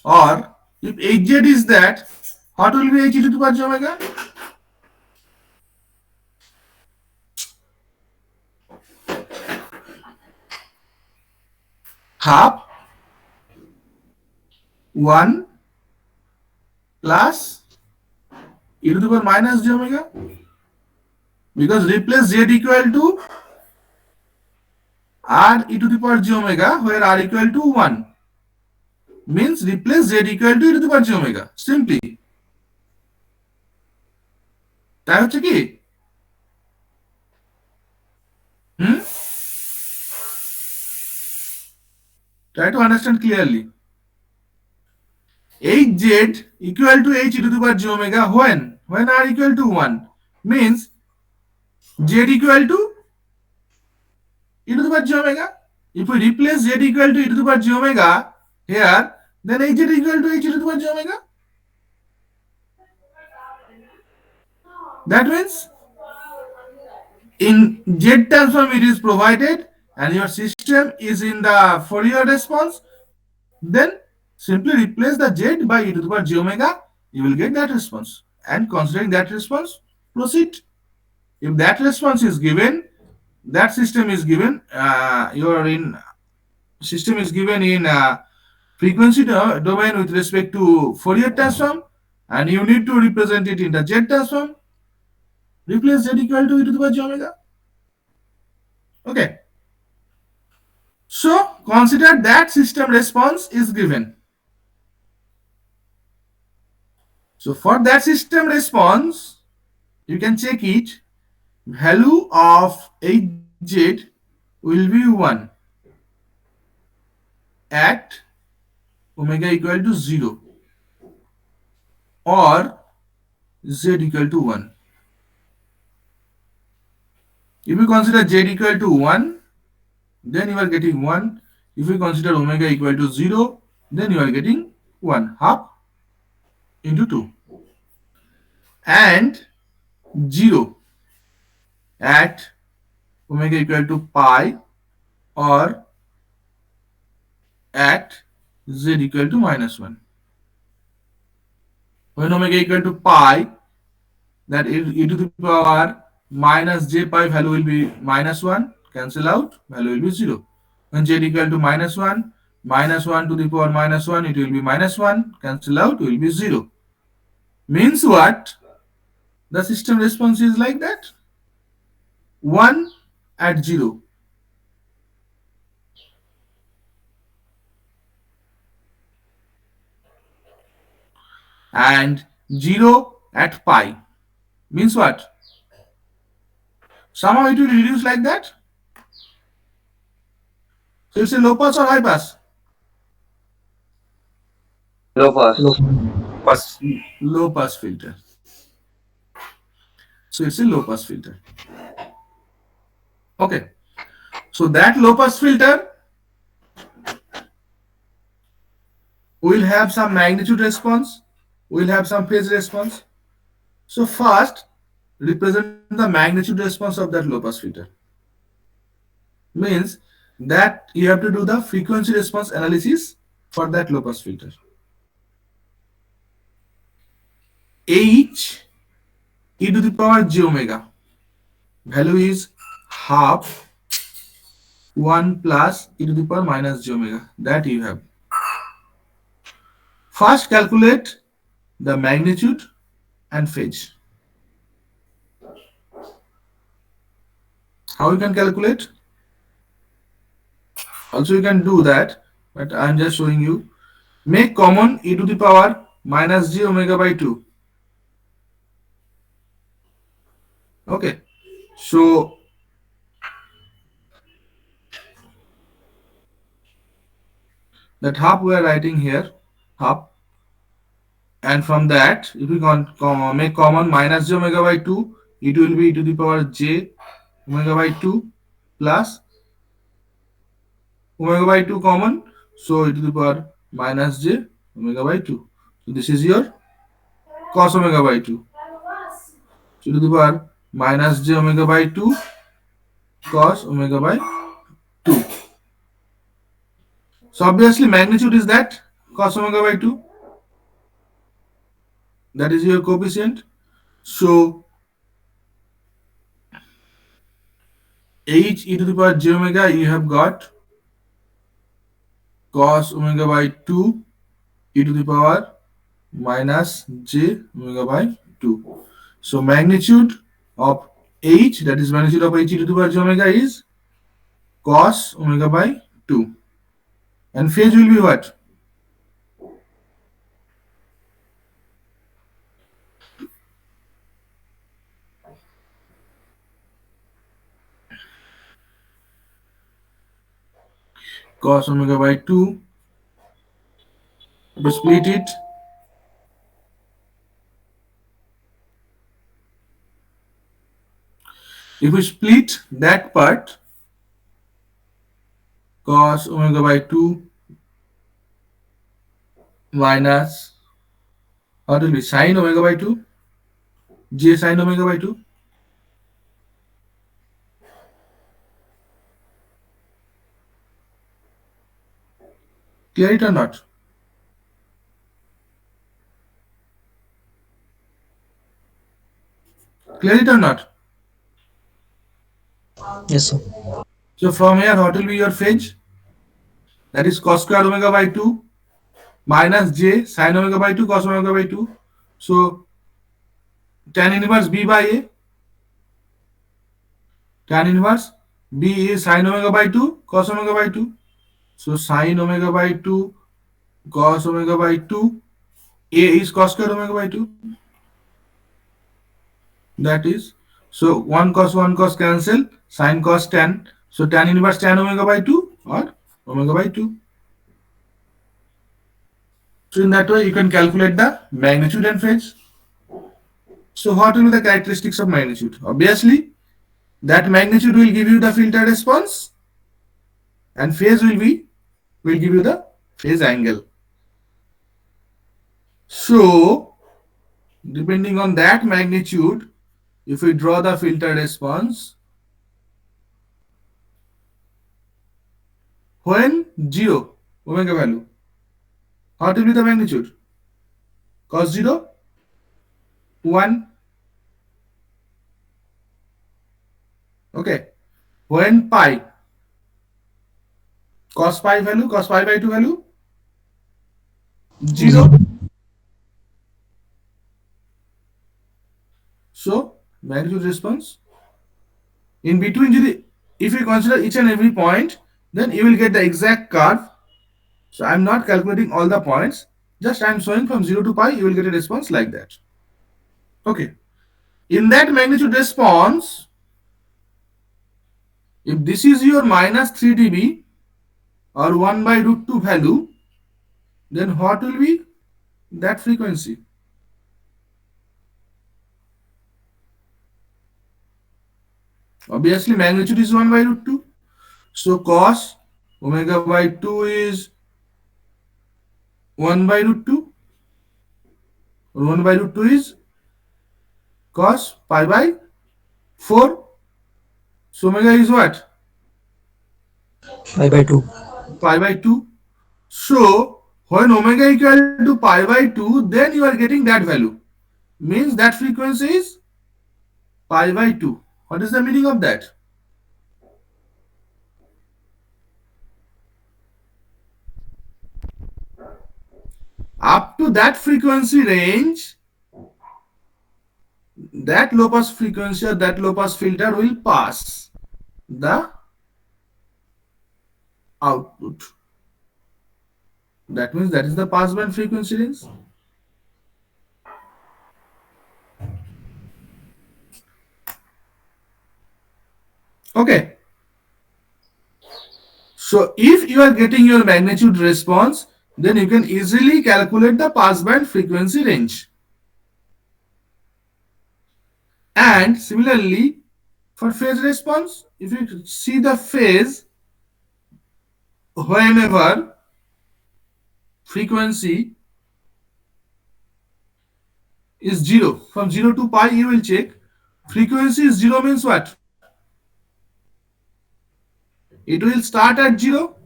Or if hz is that, what will be h e to the power j omega? Half 1 plus e to the power minus j omega. Because replace z equal to r e to the power j omega, where r equal to 1. Means replace z equal to e to the power j omega. Simply. তাই হচ্ছে কি? Try to understand clearly. Hz equal to h e to the power j omega when r equal to 1 means z equal to e to the power j omega. If we replace z equal to e to the power j omega here, then hz equal to h e to the power j omega. That means in z transform it is provided and your system is in the Fourier response, then simply replace the z by e to the power j omega, you will get that response. And considering that response, proceed. If that response is given, that system is given, your in system is given in frequency domain with respect to Fourier transform, and you need to represent it in the z transform. Replace z equal to e to the power j omega. Okay. So consider that system response is given. So for that system response, you can check it. Value of hz will be 1 at omega equal to 0 or z equal to 1. If you consider z equal to 1, then you are getting 1. If you consider omega equal to 0, then you are getting 1 half into 2 and 0 at omega equal to pi or at z equal to minus 1. When omega equal to pi, that e to the power minus j pi value will be minus 1, cancel out, value will be 0. When z equal to minus 1, minus 1 to the power minus 1, it will be minus 1, cancel out, will be 0. Means what? The system response is like that. 1 at 0. And 0 at pi. Means what? Somehow it will reduce like that. So it's a low pass or high pass? Low pass. Low. Pass. Low pass filter. So it's a low pass filter. Okay. So that low pass filter will have some magnitude response, will have some phase response. So first, represent the magnitude response of that low pass filter. Means that you have to do the frequency response analysis for that low pass filter. H e to the power j omega value is half 1 plus e to the power minus j omega, that you have. First calculate the magnitude and phase. How you can calculate? Also you can do that, but I am just showing you. Make common e to the power minus j omega by 2. Okay. So that half we are writing here, half. And from that, if we make common minus j omega by 2, it will be e to the power j omega by 2 plus omega by 2 common. So e to the power minus j omega by 2. So this is your cos omega by 2. So e to the power minus j omega by 2 cos omega by 2. So obviously magnitude is that cos omega by 2. That is your coefficient. So h e to the power j omega, you have got cos omega by 2 e to the power minus j omega by 2. So magnitude of h, that is magnitude of h e to the power j omega, is cos omega by 2. And phase will be what? cos omega by 2. We split it. If we split that part, cos omega by 2 minus, what will be, sin omega by 2, j sin omega by 2. Clear it or not? Clear it or not? Yes, sir. So from here, what will be your phase? That is cos square omega by 2 minus j sin omega by 2 cos omega by 2. So tan inverse b by a. Tan inverse b is sin omega by 2 cos omega by 2. So sin omega by 2 cos omega by 2. A is cos square omega by 2. That is, so 1 cos cancel, sin cos tan. So tan inverse tan omega by 2 or omega by 2. So in that way, you can calculate the magnitude and phase. So what will be the characteristics of magnitude? Obviously, that magnitude will give you the filter response, and phase will give you the phase angle. So depending on that magnitude, if we draw the filter response, when 0 omega value, what will be the magnitude? Cos 0, 1. Okay. When pi, cos pi value, cos pi by 2 value, 0. So magnitude response. In between, if you consider each and every point, then you will get the exact curve. So I'm not calculating all the points. Just I'm showing from 0 to pi, you will get a response like that. Okay. In that magnitude response, if this is your minus 3 dB or 1 by root 2 value, then what will be that frequency? Obviously, magnitude is 1 by root 2. So cos omega by 2 is 1 by root 2. 1 by root 2 is cos pi by 4. So omega is what? Pi by 2. Pi by 2. So when omega equal to pi by 2, then you are getting that value. Means that frequency is pi by 2. What is the meaning of that? Up to that frequency range, that low pass frequency or that low pass filter will pass the output. That means that is the passband frequency range. Okay. So if you are getting your magnitude response, then you can easily calculate the passband frequency range. And similarly, for phase response, if you see the phase, whenever frequency is 0, from 0 to pi, you will check. Frequency is 0 means what? It will start at 0.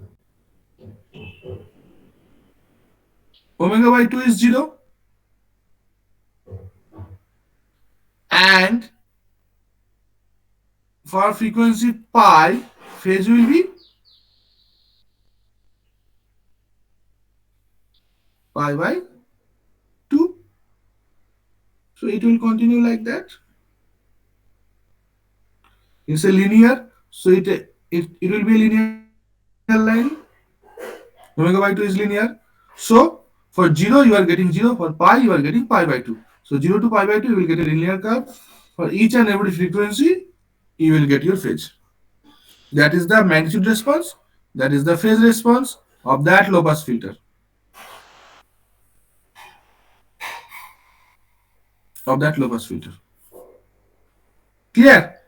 Omega by 2 is 0. And for frequency pi, phase will be pi by 2. So it will continue like that. It's a linear, so it will be a linear line. Omega by 2 is linear. So for 0 you are getting 0, for pi you are getting pi by 2. So 0 to pi by 2 you will get a linear curve. For each and every frequency you will get your phase. That is the magnitude response. That is the phase response of that low pass filter. Of that low pass filter. Clear?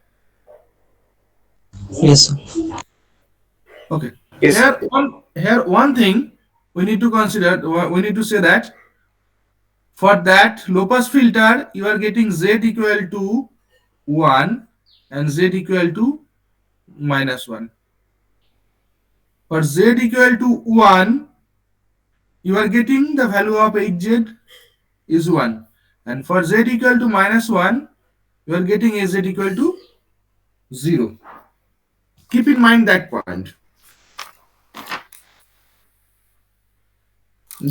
Yes, sir. Okay. Yes. Here one thing we need to consider. We need to say that for that low pass filter, you are getting z equal to 1 and z equal to -1. For z equal to 1, you are getting the value of hz is 1. And for z equal to -1, you are getting az equal to 0. Keep in mind that point.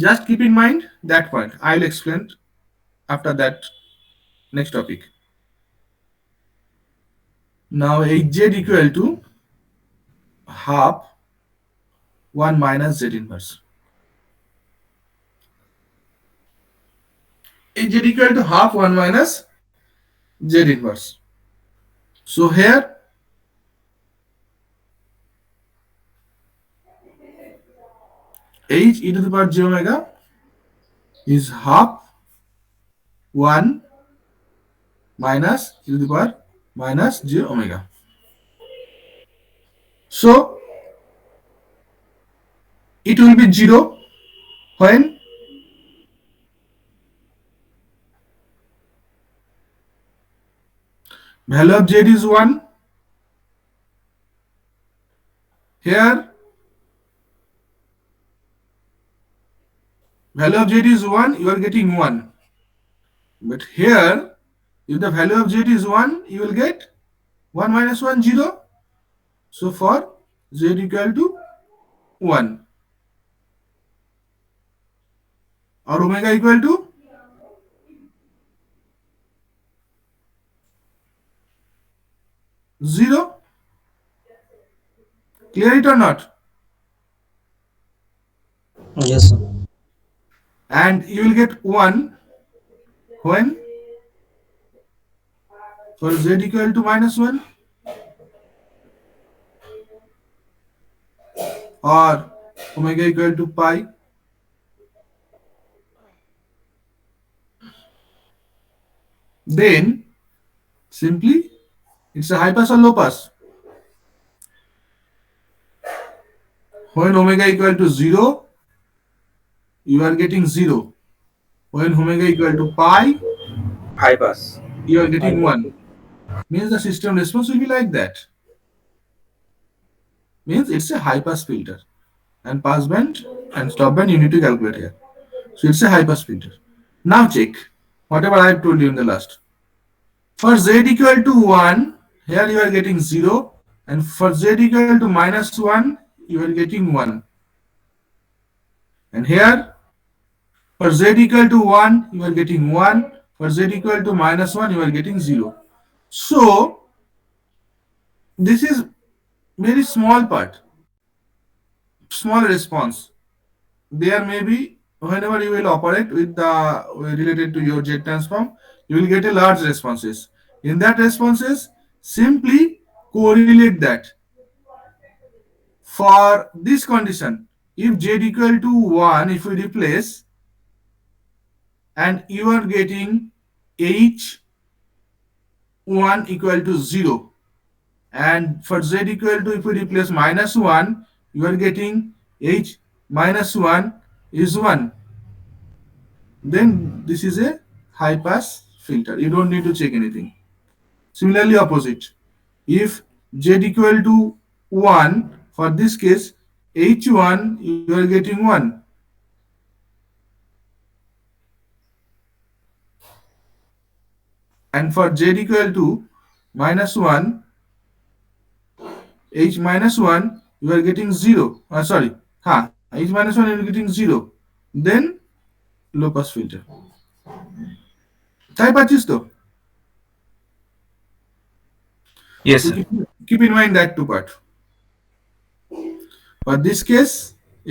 Just keep in mind that point. I will explain after that next topic. Now hz equal to half 1 minus z inverse. Hz equal to half 1 minus z inverse. So here h e to the power j omega is half 1 minus e to the power minus j omega. So it will be 0 when value of z is 1. Here value of z is 1, you are getting 1. But here, if the value of z is 1, you will get 1 minus 1, 0. So for z equal to 1 or omega equal to 0. Clear it or not? Yes, sir. And you will get 1 when for z equal to -1 or omega equal to pi. Then simply it's a high pass or low pass. When omega equal to 0, you are getting 0. When omega equal to pi, High pass. you are getting 1. Means the system response will be like that. Means it's a high pass filter. And pass band and stop band you need to calculate here. So it's a high pass filter. Now check whatever I have told you in the last. For z equal to 1, here you are getting 0. And for z equal to -1, you are getting 1. And here for z equal to 1, you are getting 1. For z equal to -1, you are getting 0. So, this is very small part, small response. There may be, whenever you will operate with the related to your Z transform, you will get a large responses. In that responses, simply correlate that. For this condition, if Z equal to 1, if we replace, and you are getting H1 equal to 0, and for z equal to, if we replace -1, you are getting h -1 is 1. Then this is a high pass filter. You don't need to check anything. Similarly opposite. If z equal to 1, for this case h1 you are getting 1. And for z equal to -1, h -1 you are getting 0. Sorry, h -1 you are getting 0. Then low pass filter. তাই পাচ্ছিস তো? Yes, So sir. keep in mind that two part. For this case,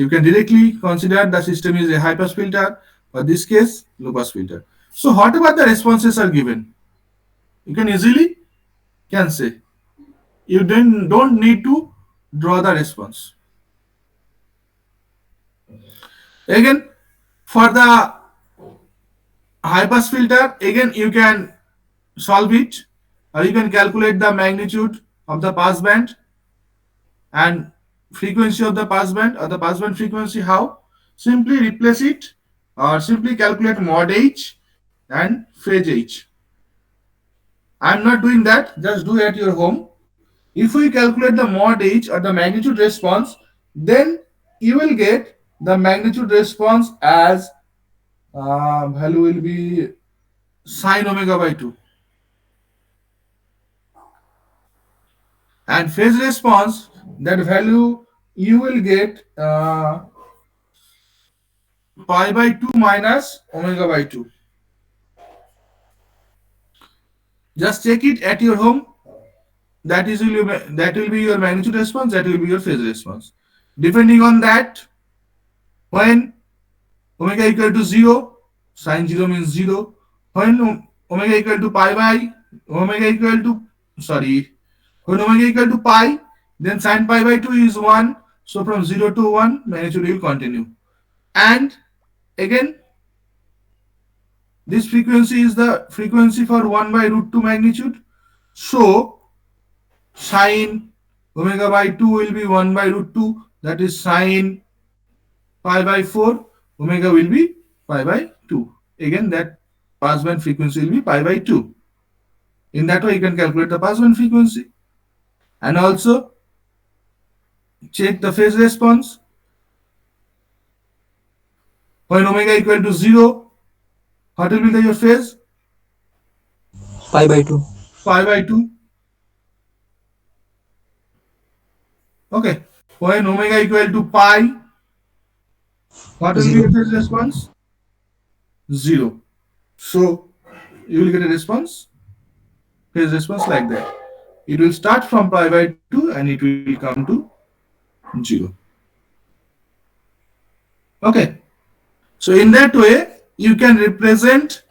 you can directly consider the system is a high pass filter. For this case, low pass filter. So whatever the responses are given, you can easily can say. You don't need to draw the response. Again, for the high pass filter, again you can solve it, or you can calculate the magnitude of the pass band and frequency of the pass band, or the pass band frequency. How? Simply replace it, or simply calculate mod h and phase h. I'm not doing that, just do it at your home. If we calculate the mod h or the magnitude response, then you will get the magnitude response as value will be sine omega by 2, and phase response, that value you will get pi by 2 minus omega by 2. Just check it at your home. That will be your magnitude response, that will be your phase response. Depending on that, when omega equal to 0, sine 0 means 0. When omega equal to pi by omega equal to when omega equal to pi, then sine pi by 2 is 1. So from 0 to 1, magnitude will continue. And again, this frequency is the frequency for 1 by root 2 magnitude. So sine omega by 2 will be 1 by root 2, that is sine pi by 4, omega will be pi by 2. Again, that passband frequency will be pi by 2. In that way, you can calculate the passband frequency. And also check the phase response. When omega equal to 0, what will be your phase? Pi by 2. Pi by 2. Okay. When omega equal to pi, what will be your phase response? 0. So you will get a response, phase response like that. It will start from pi by 2 and it will come to 0. Okay. So in that way, you can represent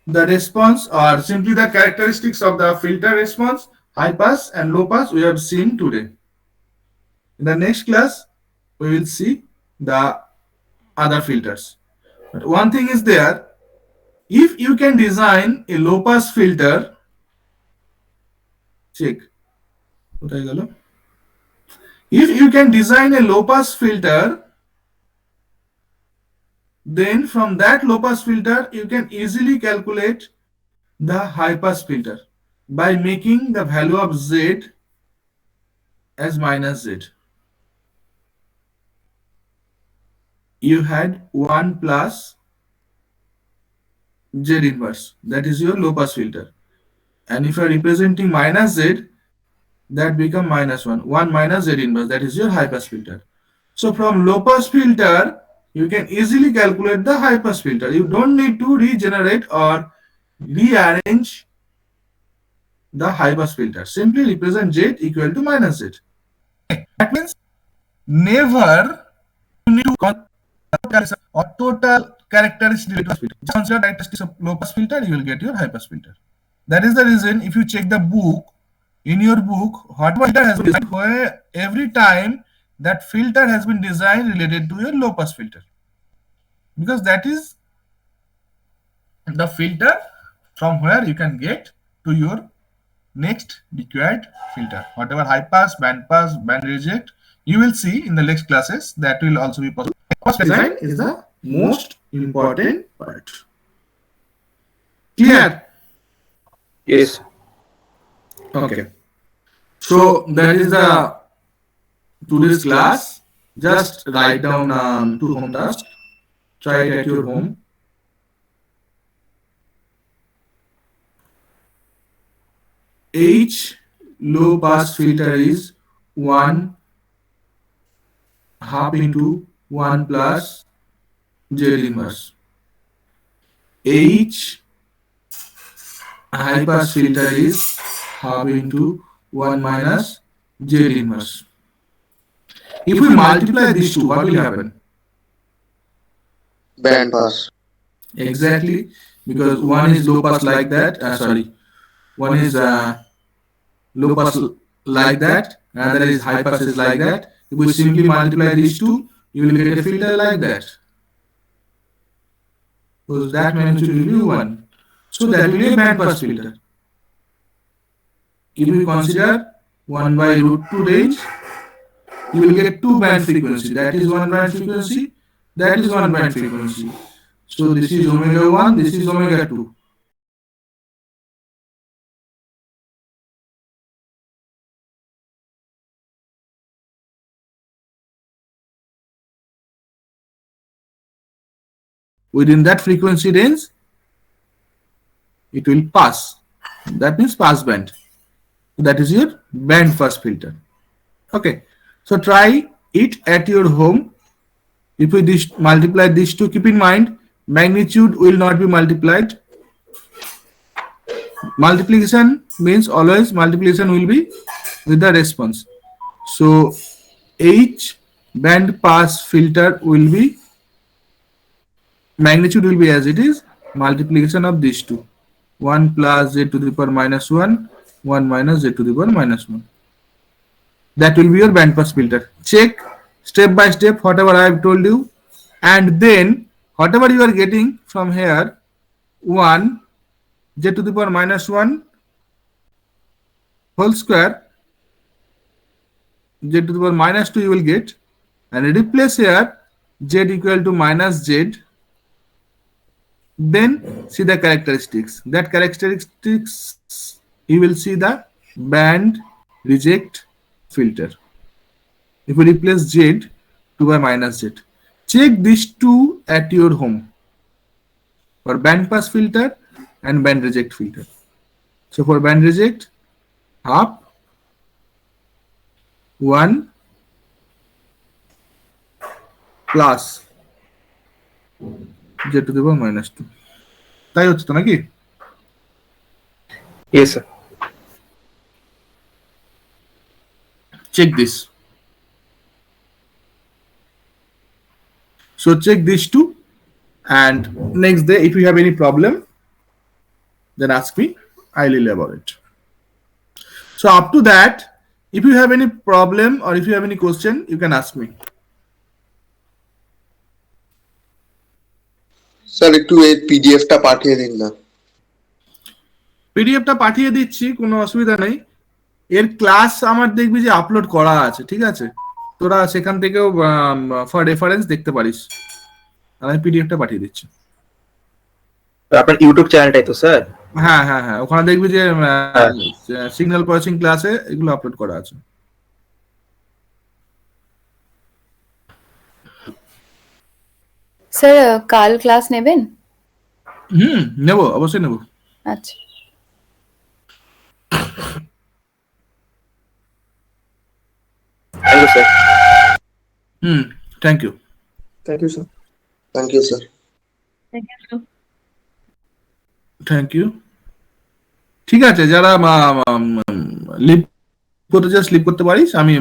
the response, or simply the characteristics of the filter response, high pass and low pass we have seen today. In the next class, we will see the other filters. But one thing is there, if you can design a low pass filter, check. If you can design a low pass filter, then from that low pass filter, you can easily calculate the high pass filter by making the value of z as minus z. You had 1 plus z inverse, that is your low pass filter. And if you are representing minus z, that become minus 1. 1 minus z inverse, that is your high pass filter. So from low pass filter, you can easily calculate the high pass filter. You don't need to regenerate or rearrange the high pass filter. Simply represent z equal to minus z. That means never you need to or total characteristics of filter. Just consider characteristics of low pass filter, you will get your high pass filter. That is the reason if you check the book, in your book, what filter has been designed, where every time that filter has been designed related to your low pass filter, because that is the filter from where you can get to your next required filter. Whatever high pass, band reject, you will see in the next classes, that will also be possible. Pass design is the most important part. Clear? Yes. Okay. So that is the today's class. Just write down 2 home tasks. Try it at your home. H low pass filter is 1 half into 1 plus Z inverse. H high pass filter is half into 1 minus Z inverse. If we multiply these two, what will happen? Band pass. Exactly, because one is low pass like that. One is low pass like that, another is high pass is like that. If we simply multiply these two, you will get a filter like that. So that magnitude will be 1. So that will be a band pass filter. If we consider 1 by root 2 range, you will get 2 band frequency. That is 1 band frequency, that is 1 band frequency. So this is omega 1, this is omega 2. Within that frequency range, it will pass. That means pass band. That is your band pass filter. Okay. So try it at your home. If we multiply these two, keep in mind magnitude will not be multiplied. Multiplication means always multiplication will be with the response. So H band pass filter will be, magnitude will be as it is, multiplication of these two. 1 plus z to the power minus 1, 1 minus z to the power minus 1. That will be your band pass filter. Check step by step whatever I have told you, and then whatever you are getting from here, 1 z to the power minus 1 whole square, z to the power minus 2 you will get, and replace here z equal to minus z. Then see the characteristics. That characteristics you will see the band reject filter. If we replace z 2 by minus z, check these two at your home for band pass filter and band reject filter. So for band reject, half 1 plus z to the power minus 2. তাই হচ্ছে তো নাকি? Yes, sir. Check this. So check these two, and next day if you have any problem, then ask me. I'll elaborate. So up to that, if you have any problem or if you have any question, you can ask me. Sir একটু এই পিডিএফটা পাঠিয়ে দিন না। পিডিএফটা পাঠিয়ে দিচ্ছি, কোনো অসুবিধা নেই। এর ক্লাস আমার দেখবি যে আপলোড করা আছে, ঠিক আছে? তোরা সেখান থেকেও ফর রেফারেন্স দেখতে পারিস। আর আমি পিডিএফটা পাঠিয়ে দিচ্ছি। আপনার ইউটিউব চ্যানেলটাই তো স্যার? হ্যাঁ হ্যাঁ হ্যাঁ, ওখানে দেখবি যে সিগন্যাল প্রসেসিং ক্লাসে এগুলো আপলোড করা আছে। স্যার কাল ক্লাস নেবেন? নেব, অবশ্যই নেব। আচ্ছা, thank you sir. Thank you. Thank you, sir. Thank you sir. Thank you. ঠিক আছে, যারা লিভ করতে চাস লিভ করতে পারিস, আমি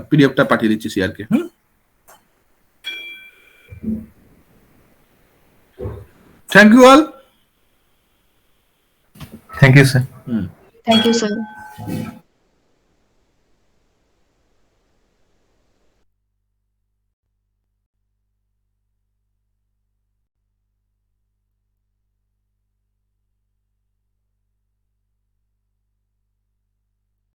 পিডিএফটা পাঠিয়ে দিচ্ছি সিআরকে। Thank you all. Thank you, sir. Thank you sir.